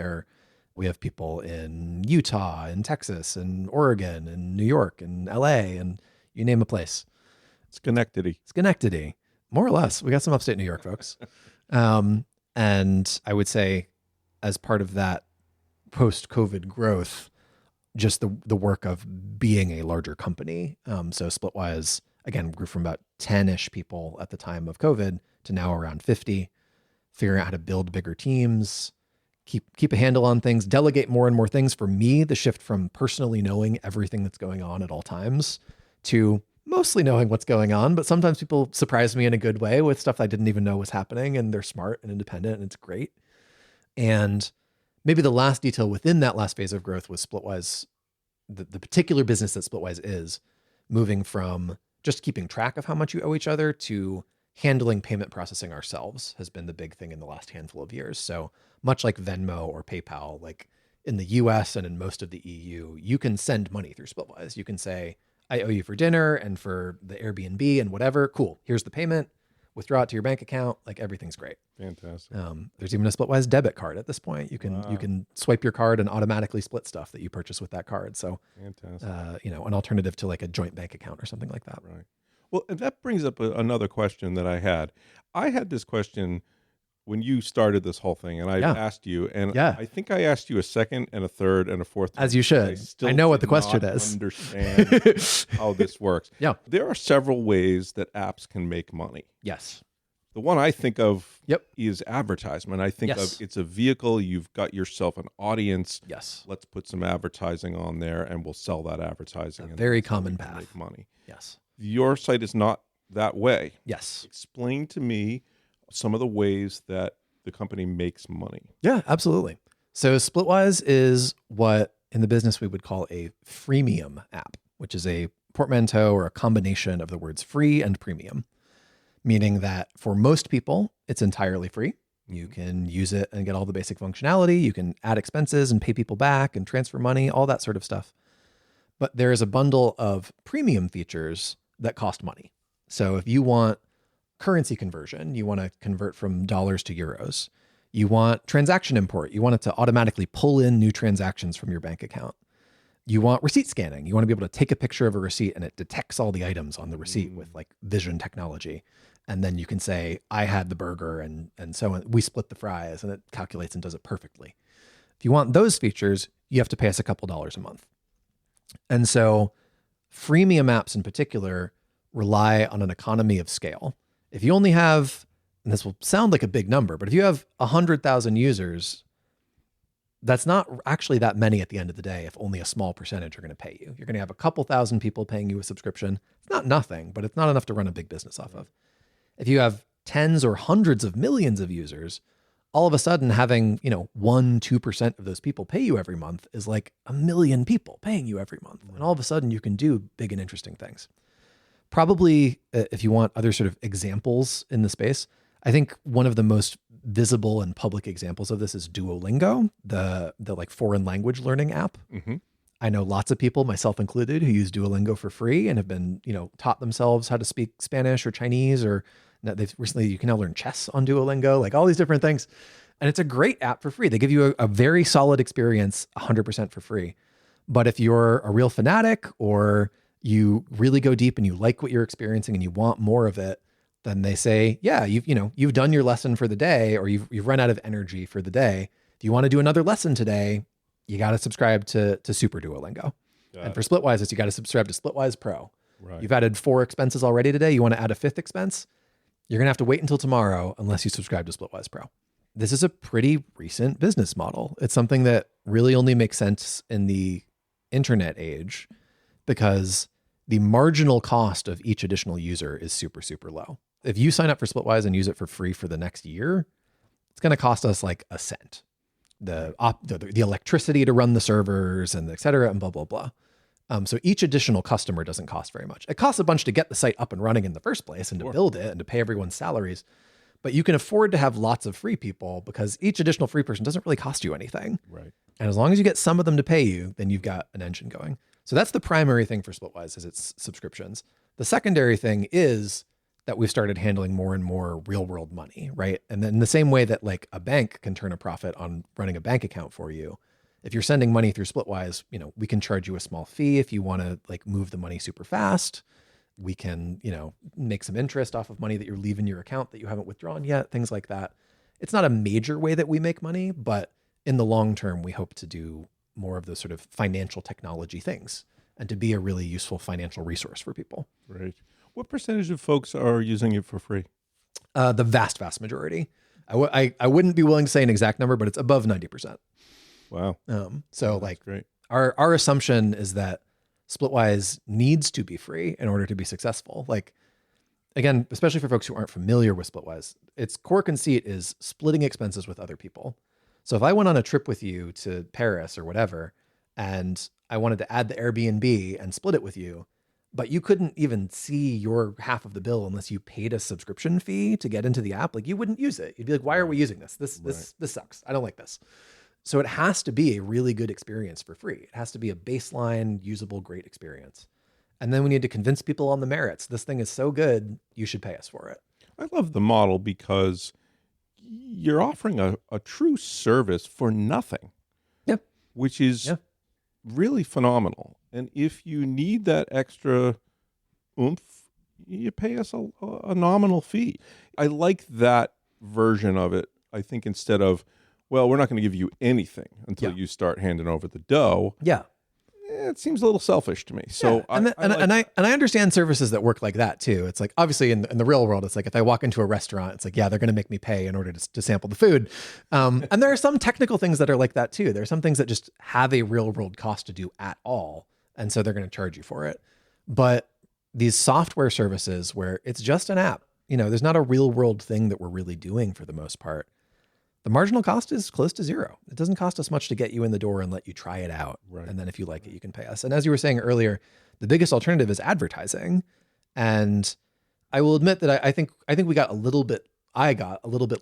We have people in Utah and Texas and Oregon and New York and LA and you name a place. Schenectady, more or less. We got some upstate New York folks. And I would say as part of that post-COVID growth, just the work of being a larger company. So Splitwise, again, grew from about 10-ish people at the time of COVID to now around 50, figuring out how to build bigger teams, keep a handle on things, delegate more and more things. For me, the shift from personally knowing everything that's going on at all times to mostly knowing what's going on, but sometimes people surprise me in a good way with stuff I didn't even know was happening, and they're smart and independent, and it's great. And maybe the last detail within that last phase of growth was Splitwise, the particular business that Splitwise is, moving from just keeping track of how much you owe each other to handling payment processing ourselves has been the big thing in the last handful of years. So much like Venmo or PayPal, like in the US and in most of the EU, you can send money through Splitwise. You can say, I owe you for dinner and for the Airbnb and whatever. Cool. Here's the payment. Withdraw it to your bank account. Like everything's great. Fantastic. There's even a Splitwise debit card at this point. You can swipe your card and automatically split stuff that you purchase with that card. So, fantastic. An alternative to like a joint bank account or something like that. Right. Well, and that brings up another question that I had. I had this question when you started this whole thing, and I asked you, and I think I asked you a second and a third and a fourth time. As you should. I know what the question is. Understand how this works. Yeah. There are several ways that apps can make money. Yes. The one I think of is advertisement. I think of it's a vehicle. You've got yourself an audience. Yes. Let's put some advertising on there, and we'll sell that advertising. A very common path. Make money. Yes. Your site is not that way. Yes. Explain to me some of the ways that the company makes money. Yeah, absolutely. So Splitwise is what in the business we would call a freemium app, which is a portmanteau or a combination of the words free and premium, meaning that for most people, it's entirely free. You can use it and get all the basic functionality. You can add expenses and pay people back and transfer money, all that sort of stuff. But there is a bundle of premium features that cost money. So if you want currency conversion, you want to convert from dollars to euros, you want transaction import, you want it to automatically pull in new transactions from your bank account. You want receipt scanning. You want to be able to take a picture of a receipt and it detects all the items on the receipt with like vision technology. And then you can say, I had the burger and so we split the fries, and it calculates and does it perfectly. If you want those features, you have to pay us a couple dollars a month. And so freemium apps in particular rely on an economy of scale. If you only have, and this will sound like a big number, but if you have 100,000 users, that's not actually that many at the end of the day if only a small percentage are going to pay you. You're going to have a couple thousand people paying you a subscription. It's not nothing, but it's not enough to run a big business off of. If you have tens or hundreds of millions of users, all of a sudden having, 1-2% of those people pay you every month is like 1 million people paying you every month. And all of a sudden you can do big and interesting things. Probably if you want other sort of examples in the space, I think one of the most visible and public examples of this is Duolingo, the like foreign language learning app. Mm-hmm. I know lots of people, myself included, who use Duolingo for free and have been, taught themselves how to speak Spanish or Chinese, or you can now learn chess on Duolingo, like all these different things. And it's a great app for free. They give you a very solid experience, 100% for free. But if you're a real fanatic or you really go deep and you like what you're experiencing and you want more of it, then they say, yeah, you've done your lesson for the day, or you've run out of energy for the day. If you want to do another lesson today, you got to subscribe to Super Duolingo. And for Splitwise, you got to subscribe to Splitwise Pro. Right. You've added 4 expenses already today. You want to add a 5th expense? You're going to have to wait until tomorrow unless you subscribe to Splitwise Pro. This is a pretty recent business model. It's something that really only makes sense in the internet age because the marginal cost of each additional user is super, super low. If you sign up for Splitwise and use it for free for the next year, it's going to cost us like a cent. The electricity to run the servers and et cetera, and blah, blah, blah. So each additional customer doesn't cost very much. It costs a bunch to get the site up and running in the first place and to build it and to pay everyone's salaries. But you can afford to have lots of free people because each additional free person doesn't really cost you anything. Right. And as long as you get some of them to pay you, then you've got an engine going. So that's the primary thing for Splitwise is its subscriptions. The secondary thing is that we've started handling more and more real world money, right? And then in the same way that like a bank can turn a profit on running a bank account for you, if you're sending money through Splitwise, we can charge you a small fee if you want to like move the money super fast. We can, make some interest off of money that you're leaving your account that you haven't withdrawn yet, things like that. It's not a major way that we make money, but in the long term, we hope to do more of those sort of financial technology things and to be a really useful financial resource for people. Right. What percentage of folks are using it for free? The vast, vast majority. I wouldn't be willing to say an exact number, but it's above 90%. Wow. So That's great. Our assumption is that Splitwise needs to be free in order to be successful. Like, again, especially for folks who aren't familiar with Splitwise, its core conceit is splitting expenses with other people. So if I went on a trip with you to Paris or whatever, and I wanted to add the Airbnb and split it with you, but you couldn't even see your half of the bill unless you paid a subscription fee to get into the app, like you wouldn't use it. You'd be like, why are we using this? This sucks. I don't like this. So it has to be a really good experience for free. It has to be a baseline, usable, great experience. And then we need to convince people on the merits. This thing is so good, you should pay us for it. I love the model because you're offering a true service for nothing. Yep. Which is really phenomenal. And if you need that extra oomph, you pay us a nominal fee. I like that version of it. I think instead of, well, we're not going to give you anything until you start handing over the dough. Yeah. It seems a little selfish to me. So I understand services that work like that too. It's like, obviously in the real world, it's like if I walk into a restaurant, it's like, yeah, they're going to make me pay in order to sample the food. And there are some technical things that are like that too. There are some things that just have a real world cost to do at all. And so they're going to charge you for it. But these software services where it's just an app, there's not a real world thing that we're really doing for the most part. The marginal cost is close to zero. It doesn't cost us much to get you in the door and let you try it out. Right. And then if you like it, you can pay us. And as you were saying earlier, the biggest alternative is advertising. And I will admit that I think I got a little bit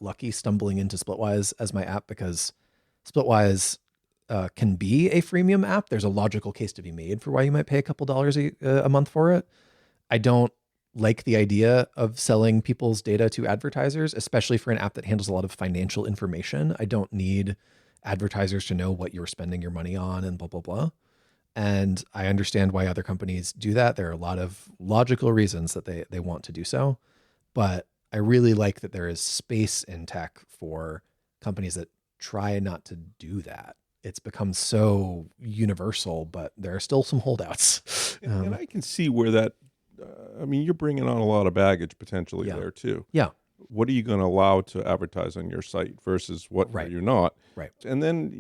lucky stumbling into Splitwise as my app because Splitwise can be a freemium app. There's a logical case to be made for why you might pay a couple dollars a month for it. I don't like the idea of selling people's data to advertisers, especially for an app that handles a lot of financial information. I don't need advertisers to know what you're spending your money on and blah, blah, blah. And I understand why other companies do that. There are a lot of logical reasons that they want to do so. But I really like that there is space in tech for companies that try not to do that. It's become so universal, but there are still some holdouts. And I can see where that, you're bringing on a lot of baggage potentially there too. Yeah. What are you going to allow to advertise on your site versus what you're not? Right. And then,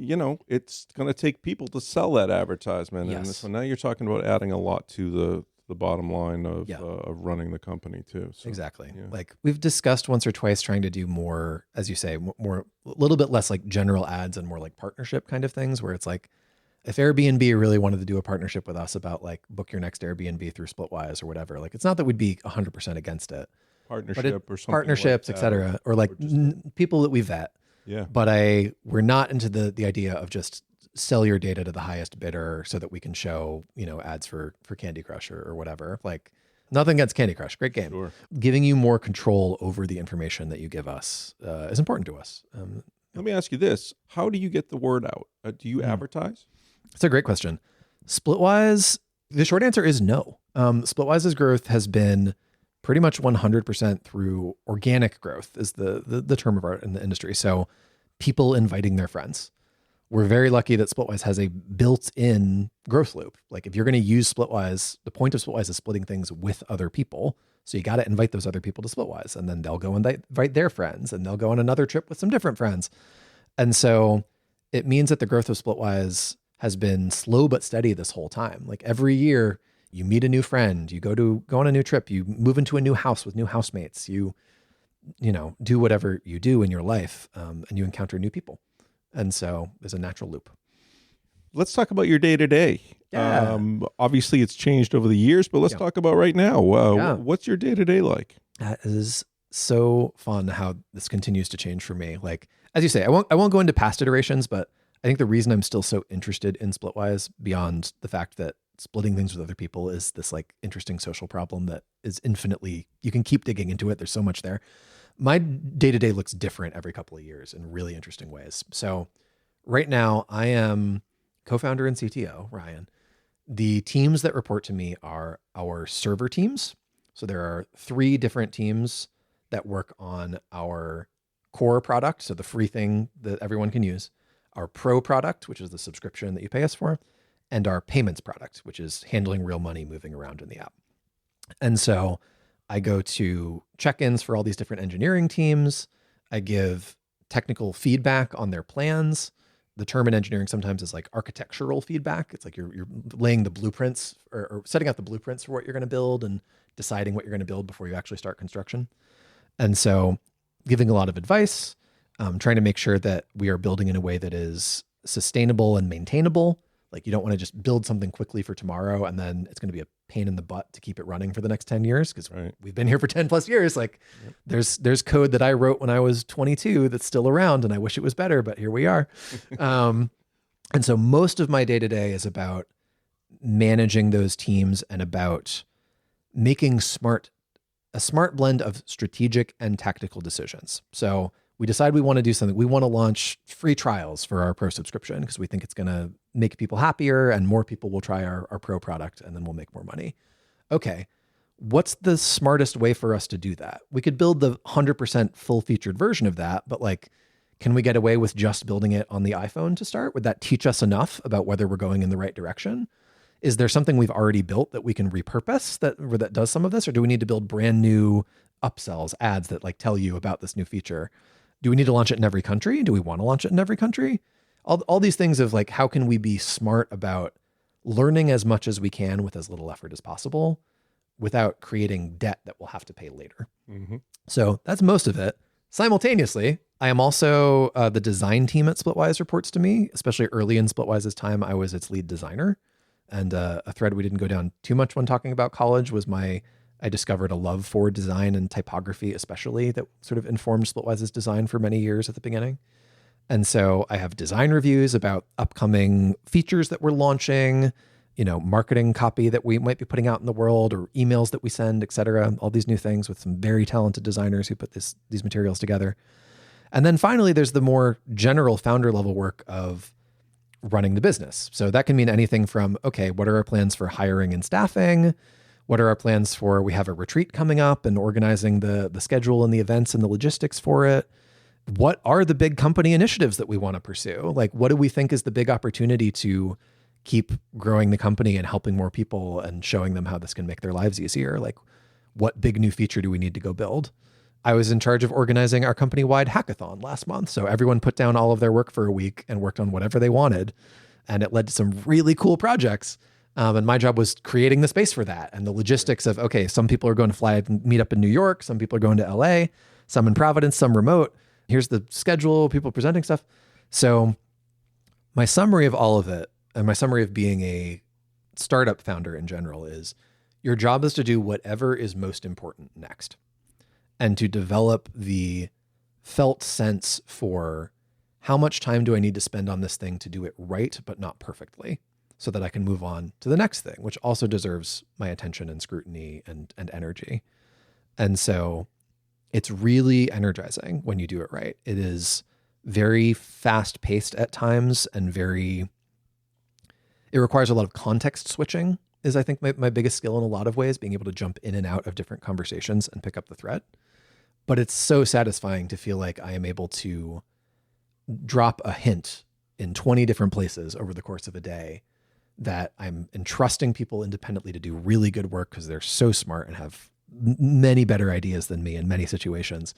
it's going to take people to sell that advertisement. Yes. And so now you're talking about adding a lot to the bottom line of running the company too. So, exactly. Yeah. Like we've discussed once or twice trying to do more, as you say, more, a little bit less like general ads and more like partnership kind of things where it's like, if Airbnb really wanted to do a partnership with us about like book your next Airbnb through Splitwise or whatever, like it's not that we'd be 100% against it. Partnership or something partnerships, like et cetera, or like people that we vet. Yeah. But we're not into the idea of just sell your data to the highest bidder so that we can show, ads for Candy Crush or whatever. Like nothing against Candy Crush. Great game. Sure. Giving you more control over the information that you give us is important to us. Let me ask you this. How do you get the word out? Do you advertise? It's a great question. Splitwise, the short answer is no. Splitwise's growth has been pretty much 100% through organic growth is the term of art in the industry. So people inviting their friends. We're very lucky that Splitwise has a built-in growth loop. Like if you're going to use Splitwise, the point of Splitwise is splitting things with other people. So you got to invite those other people to Splitwise, and then they'll go and invite their friends, and they'll go on another trip with some different friends. And so it means that the growth of Splitwise has been slow but steady this whole time. Like every year you meet a new friend, you go on a new trip, you move into a new house with new housemates, you do whatever you do in your life, and you encounter new people. And so there's a natural loop. Let's talk about your day-to-day. Yeah. Obviously it's changed over the years, but let's talk about right now. What's your day-to-day like? That is so fun how this continues to change for me. Like, as you say, I won't go into past iterations, but I think the reason I'm still so interested in Splitwise, beyond the fact that splitting things with other people is this like interesting social problem that is infinitely, you can keep digging into it. There's so much there. My day-to-day looks different every couple of years in really interesting ways. So right now I am co-founder and CTO, Ryan. The teams that report to me are our server teams. So there are 3 different teams that work on our core product, so the free thing that everyone can use, our pro product, which is the subscription that you pay us for, and our payments product, which is handling real money moving around in the app. And so I go to check-ins for all these different engineering teams. I give technical feedback on their plans. The term in engineering sometimes is like architectural feedback. It's like you're laying the blueprints or setting out the blueprints for what you're going to build and deciding what you're going to build before you actually start construction. And so giving a lot of advice, trying to make sure that we are building in a way that is sustainable and maintainable. Like you don't want to just build something quickly for tomorrow and then it's going to be a pain in the butt to keep it running for the next 10 years because we've been here for 10 plus years. Like there's code that I wrote when I was 22 that's still around and I wish it was better, but here we are. And so most of my day-to-day is about managing those teams and about making a smart blend of strategic and tactical decisions. So we decide we want to do something. We want to launch free trials for our pro subscription because we think it's going to make people happier and more people will try our pro product and then we'll make more money. Okay, what's the smartest way for us to do that? We could build the 100% full featured version of that, but like, can we get away with just building it on the iPhone to start? Would that teach us enough about whether we're going in the right direction? Is there something we've already built that we can repurpose that does some of this? Or do we need to build brand new upsells, ads that like tell you about this new feature? Do we need to launch it in every country? Do we want to launch it in every country? All these things of like, how can we be smart about learning as much as we can with as little effort as possible without creating debt that we'll have to pay later? Mm-hmm. So that's most of it. Simultaneously, I am also the design team at Splitwise reports to me, especially early in Splitwise's time, I was its lead designer. And a thread we didn't go down too much when talking about college was I discovered a love for design and typography, especially, that sort of informed Splitwise's design for many years at the beginning. And so I have design reviews about upcoming features that we're launching, marketing copy that we might be putting out in the world or emails that we send, et cetera, all these new things with some very talented designers who put these materials together. And then finally, there's the more general founder level work of running the business. So that can mean anything from, okay, what are our plans for hiring and staffing? What are our plans for, we have a retreat coming up and organizing the schedule and the events and the logistics for it. What are the big company initiatives that we want to pursue? Like, what do we think is the big opportunity to keep growing the company and helping more people and showing them how this can make their lives easier? Like, what big new feature do we need to go build? I was in charge of organizing our company-wide hackathon last month. So everyone put down all of their work for a week and worked on whatever they wanted. And it led to some really cool projects. And my job was creating the space for that and the logistics of, okay, some people are going to fly and meet up in New York. Some people are going to LA, some in Providence, some remote. Here's the schedule, people presenting stuff. So my summary of all of it and my summary of being a startup founder in general is your job is to do whatever is most important next and to develop the felt sense for how much time do I need to spend on this thing to do it right, but not perfectly, so that I can move on to the next thing, which also deserves my attention and scrutiny and energy. And so it's really energizing when you do it right. It is very fast paced at times and it requires a lot of context switching is, I think, my biggest skill in a lot of ways, being able to jump in and out of different conversations and pick up the thread. But it's so satisfying to feel like I am able to drop a hint in 20 different places over the course of a day, that I'm entrusting people independently to do really good work because they're so smart and have many better ideas than me in many situations.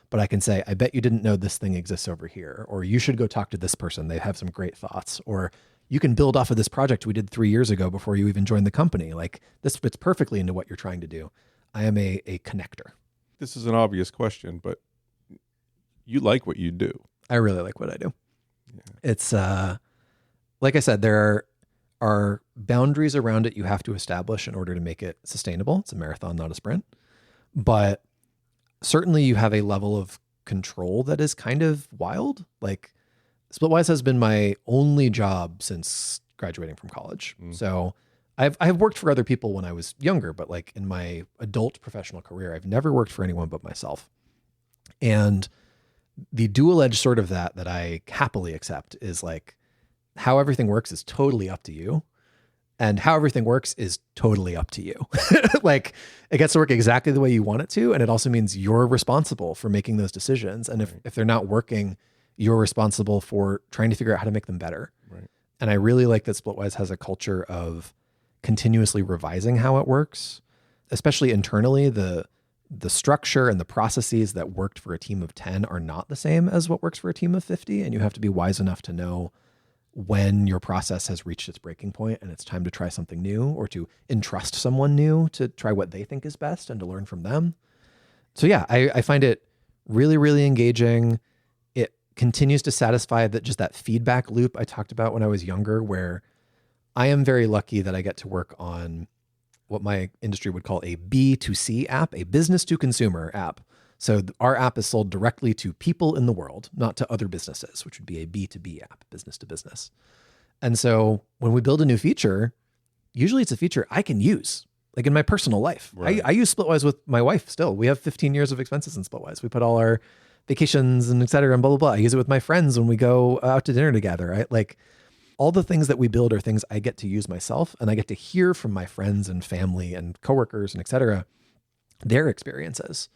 But I can say, I bet you didn't know this thing exists over here, or you should go talk to this person. They have some great thoughts, or you can build off of this project we did 3 years ago before you even joined the company. Like, this fits perfectly into what you're trying to do. I am a connector. This is an obvious question, but you like what you do. I really like what I do. Yeah. It's, like I said, there are boundaries around it you have to establish in order to make it sustainable. It's a marathon, not a sprint. But certainly you have a level of control that is kind of wild. Like, Splitwise has been my only job since graduating from college. So I've worked for other people when I was younger, but like in my adult professional career, I've never worked for anyone but myself. And the dual-edged sort of that I happily accept is like, how everything works is totally up to you. And how everything works is totally up to you. Like, it gets to work exactly the way you want it to. And it also means you're responsible for making those decisions. And if they're not working, you're responsible for trying to figure out how to make them better. Right. And I really like that Splitwise has a culture of continuously revising how it works, especially internally. The structure and the processes that worked for a team of 10 are not the same as what works for a team of 50. And you have to be wise enough to know when your process has reached its breaking point and it's time to try something new, or to entrust someone new to try what they think is best and to learn from them. So yeah, I find it really, really engaging. It continues to satisfy that feedback loop I talked about when I was younger, where I am very lucky that I get to work on what my industry would call a B2C app, a business to consumer app. So our app is sold directly to people in the world, not to other businesses, which would be a B2B app, business to business. And so when we build a new feature, usually it's a feature I can use, like in my personal life. Right. I use Splitwise with my wife still. We have 15 years of expenses in Splitwise. We put all our vacations and et cetera and blah, blah, blah. I use it with my friends when we go out to dinner together. Like, all the things that we build are things I get to use myself, and I get to hear from my friends and family and coworkers and et cetera, their experiences.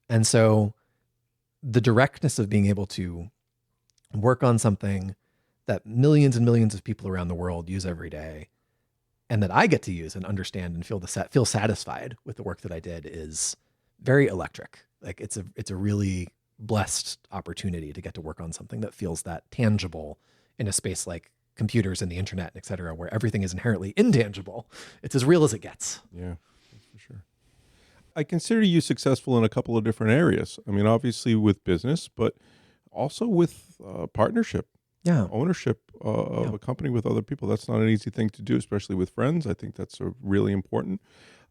And so the directness of being able to work on something that millions and millions of people around the world use every day, and that I get to use and understand and feel satisfied with the work that I did, is very electric. Like, it's a really blessed opportunity to get to work on something that feels that tangible in a space like computers and the internet, et cetera, where everything is inherently intangible. It's as real as it gets. Yeah, that's for sure. I consider you successful in a couple of different areas. I mean, obviously with business, but also with partnership, ownership of a company with other people. That's not an easy thing to do, especially with friends. I think that's really important.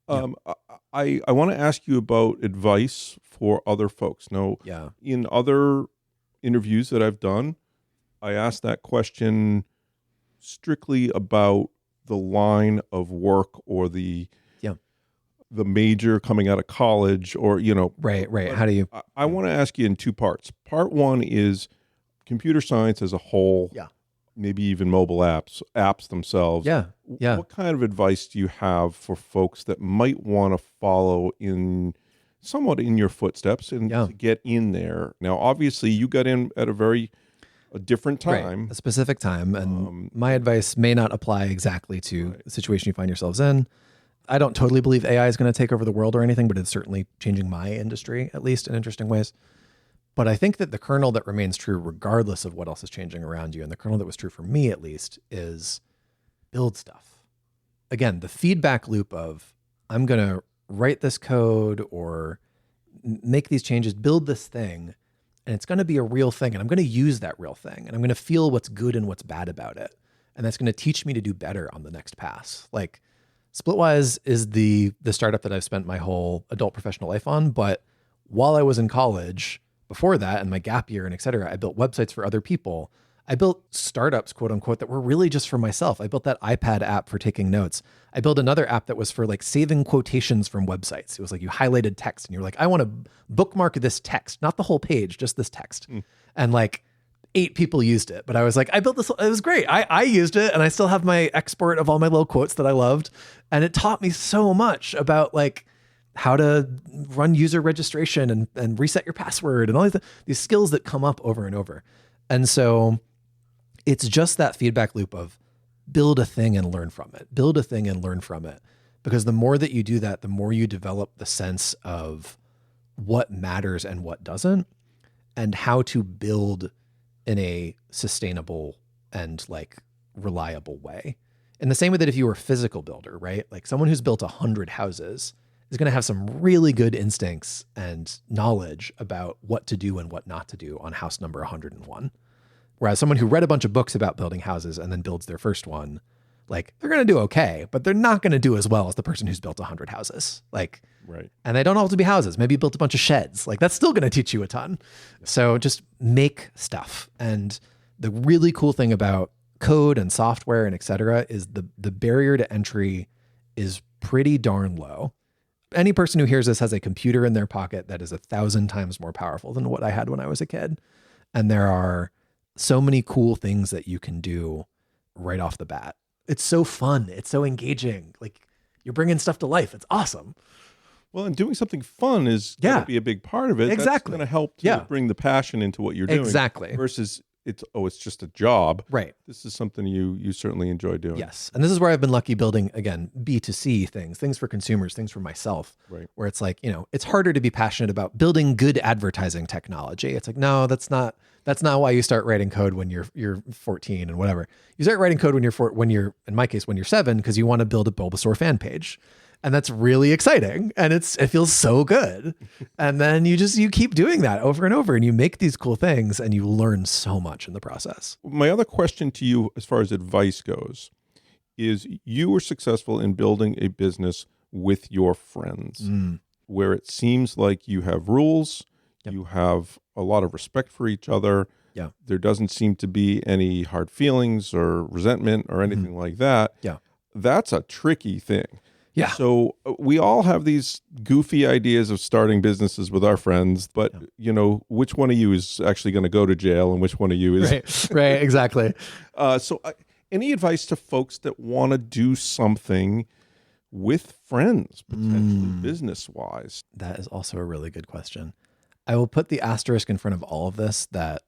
I want to ask you about advice for other folks. Now, in other interviews that I've done, I asked that question strictly about the line of work or the major coming out of college, or, Right. How do you? I want to ask you in two parts. Part one is computer science as a whole. Yeah. Maybe even mobile apps themselves. Yeah. What kind of advice do you have for folks that might want to follow somewhat in your footsteps and to get in there? Now, obviously you got in at a different time. Right. A specific time. And my advice may not apply exactly to the situation you find yourselves in. I don't totally believe AI is going to take over the world or anything, but it's certainly changing my industry, at least in interesting ways. But I think that the kernel that remains true, regardless of what else is changing around you, and the kernel that was true for me at least, is build stuff. Again, the feedback loop of, I'm going to write this code or make these changes, build this thing, and it's going to be a real thing, and I'm going to use that real thing, and I'm going to feel what's good and what's bad about it. And that's going to teach me to do better on the next pass. Like, Splitwise is the startup that I've spent my whole adult professional life on. But while I was in college, before that, and my gap year and et cetera, I built websites for other people. I built startups, quote unquote, that were really just for myself. I built that iPad app for taking notes. I built another app that was for like saving quotations from websites. It was like you highlighted text and you're like, I want to bookmark this text, not the whole page, just this text. And like 8 people used it, but I was like, I built this. It was great. I used it, and I still have my export of all my little quotes that I loved. And it taught me so much about like how to run user registration and reset your password and all these skills that come up over and over. And so it's just that feedback loop of build a thing and learn from it, build a thing and learn from it. Because the more that you do that, the more you develop the sense of what matters and what doesn't, and how to build in a sustainable and like reliable way. In the same way that if you were a physical builder, right? Like someone who's built 100 houses is going to have some really good instincts and knowledge about what to do and what not to do on house number 101. Whereas someone who read a bunch of books about building houses and then builds their first one, like they're going to do okay, but they're not going to do as well as the person who's built 100 houses. Like, Right. And they don't all have to be houses. Maybe you built a bunch of sheds. Like that's still going to teach you a ton. So just make stuff. And the really cool thing about code and software and et cetera is the barrier to entry is pretty darn low. Any person who hears this has a computer in their pocket that is 1,000 times more powerful than what I had when I was a kid. And there are so many cool things that you can do right off the bat. It's so fun. It's so engaging. Like you're bringing stuff to life. It's awesome. Well, and doing something fun is going to be a big part of it. Exactly. That's going to help to bring the passion into what you're doing. Exactly. Versus it's just a job. Right. This is something you certainly enjoy doing. Yes. And this is where I've been lucky building, again, B2C things for consumers, things for myself. Right. Where it's like, it's harder to be passionate about building good advertising technology. It's like, no, that's not why you start writing code when you're 14 and whatever. You start writing code when you're in my case, when you're 7, because you want to build a Bulbasaur fan page. And that's really exciting. And it feels so good. And then you keep doing that over and over and you make these cool things and you learn so much in the process. My other question to you, as far as advice goes, is you were successful in building a business with your friends, where it seems like you have rules, you have a lot of respect for each other. Yeah. There doesn't seem to be any hard feelings or resentment or anything like that. Yeah. That's a tricky thing. Yeah. So we all have these goofy ideas of starting businesses with our friends, but which one of you is actually going to go to jail and which one of you is right, exactly. Any advice to folks that want to do something with friends, potentially business-wise? That is also a really good question. I will put the asterisk in front of all of this that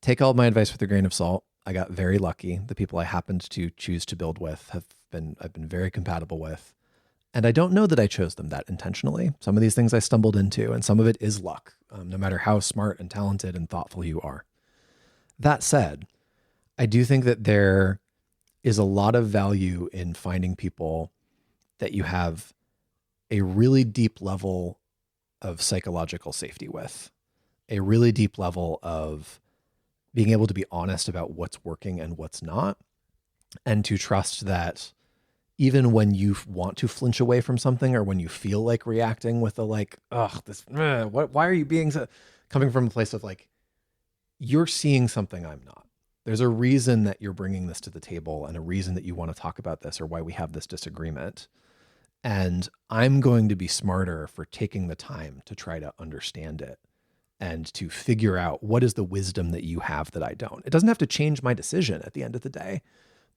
take all of my advice with a grain of salt. I got very lucky. The people I happened to choose to build with I've been very compatible with. And I don't know that I chose them that intentionally. Some of these things I stumbled into, and some of it is luck, no matter how smart and talented and thoughtful you are. That said, I do think that there is a lot of value in finding people that you have a really deep level of psychological safety with, a really deep level of being able to be honest about what's working and what's not, and to trust that even when you want to flinch away from something or when you feel like reacting with why are you being so, coming from a place of like, you're seeing something I'm not. There's a reason that you're bringing this to the table and a reason that you want to talk about this or why we have this disagreement. And I'm going to be smarter for taking the time to try to understand it and to figure out what is the wisdom that you have that I don't. It doesn't have to change my decision at the end of the day,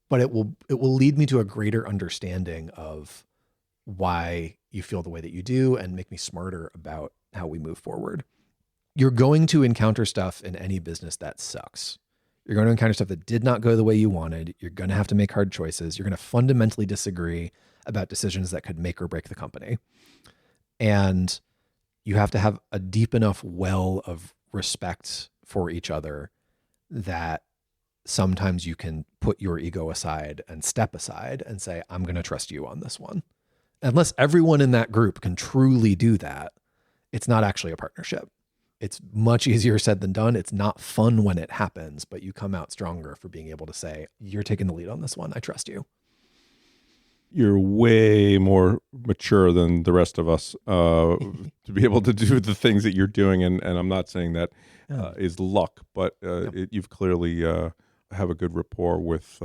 but it will lead me to a greater understanding of why you feel the way that you do and make me smarter about how we move forward. You're going to encounter stuff in any business that sucks. You're going to encounter stuff that did not go the way you wanted. You're going to have to make hard choices. You're going to fundamentally disagree about decisions that could make or break the company. And you have to have a deep enough well of respect for each other that sometimes you can put your ego aside and step aside and say, I'm going to trust you on this one. Unless everyone in that group can truly do that, it's not actually a partnership. It's much easier said than done. It's not fun when it happens, but you come out stronger for being able to say, you're taking the lead on this one. I trust you. You're way more mature than the rest of us to be able to do the things that you're doing. And I'm not saying that is luck, but you've clearly have a good rapport with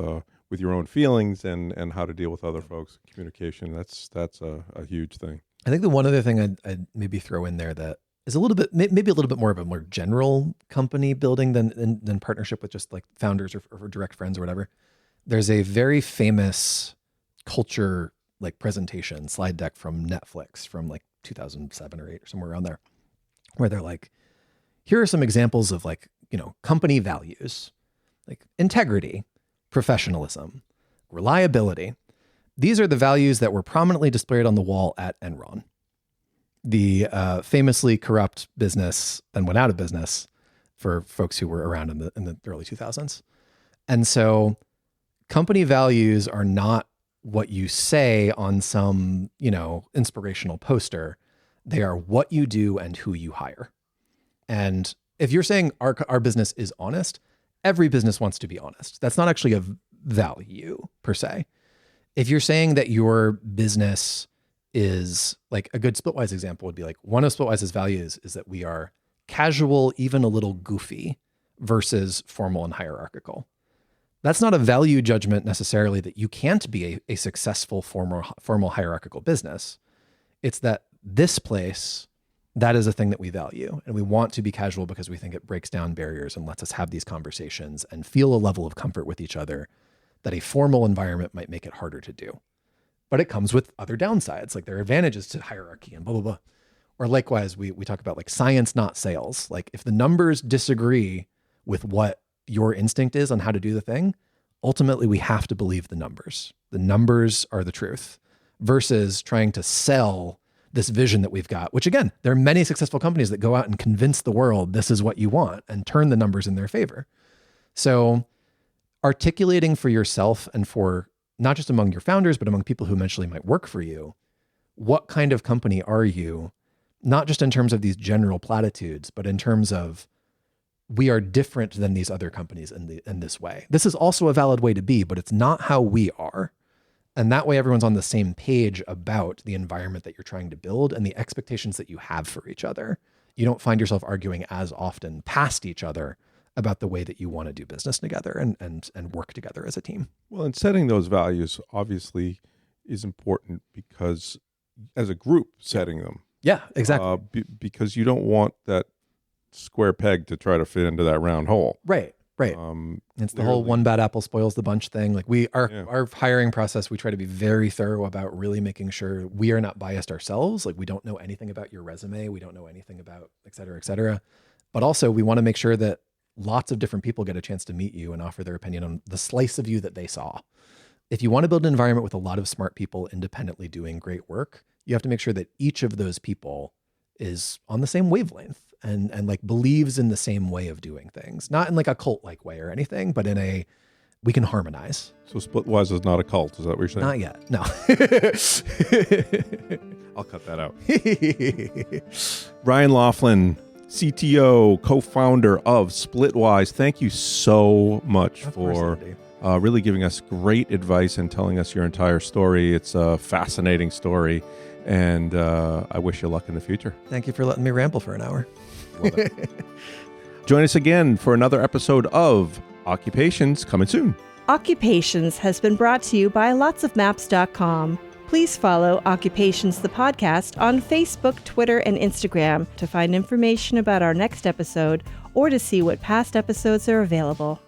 your own feelings and how to deal with other folks. Communication, that's a huge thing. I think the one other thing I'd maybe throw in there that is a little bit, maybe a little bit more of a more general company building than partnership with just like founders or direct friends or whatever. There's a very famous culture like presentation slide deck from Netflix from like 2007 or 8 or somewhere around there, where they're like, here are some examples of like, company values, like integrity, professionalism, reliability, these are the values that were prominently displayed on the wall at Enron, the famously corrupt business that went out of business for folks who were around in the early 2000s. And so company values are not what you say on some, inspirational poster. They are what you do and who you hire. And if you're saying our business is honest, every business wants to be honest. That's not actually a value per se. If you're saying that your business is, like, a good Splitwise example would be like, one of Splitwise's values is that we are casual, even a little goofy, versus formal and hierarchical. That's not a value judgment necessarily that you can't be a successful formal hierarchical business. It's that this place, that is a thing that we value, and we want to be casual because we think it breaks down barriers and lets us have these conversations and feel a level of comfort with each other that a formal environment might make it harder to do. But it comes with other downsides. Like, there are advantages to hierarchy and blah, blah, blah. Or likewise, we talk about, like, science, not sales. Like, if the numbers disagree with what your instinct is on how to do the thing, ultimately we have to believe the numbers. The numbers are the truth, versus trying to sell this vision that we've got, which, again, there are many successful companies that go out and convince the world this is what you want and turn the numbers in their favor. So articulating for yourself and for not just among your founders, but among people who eventually might work for you, what kind of company are you? Not just in terms of these general platitudes, but in terms of, we are different than these other companies in this way. This is also a valid way to be, but it's not how we are. And that way everyone's on the same page about the environment that you're trying to build and the expectations that you have for each other. You don't find yourself arguing as often past each other about the way that you want to do business together and work together as a team. Well, and setting those values obviously is important, because as a group setting them. Yeah, exactly. Because you don't want that square peg to try to fit into that round hole. Right. It's the whole one bad apple spoils the bunch thing. Like, our hiring process, we try to be very thorough about really making sure we are not biased ourselves. Like, we don't know anything about your resume. We don't know anything about et cetera, et cetera. But also we want to make sure that lots of different people get a chance to meet you and offer their opinion on the slice of you that they saw. If you want to build an environment with a lot of smart people independently doing great work, you have to make sure that each of those people is on the same wavelength and like believes in the same way of doing things, not in like a cult-like way or anything, but in a, we can harmonize. So Splitwise is not a cult. Is that what you're saying? Not yet. No. I'll cut that out. Ryan Laughlin, CTO, co-founder of Splitwise. Thank you so much for really giving us great advice and telling us your entire story. It's a fascinating story, and I wish you luck in the future. Thank you for letting me ramble for an hour. Love it. Join us again for another episode of Occupations, coming soon. Occupations has been brought to you by lotsofmaps.com. Please follow Occupations the podcast on Facebook, Twitter, and Instagram to find information about our next episode or to see what past episodes are available.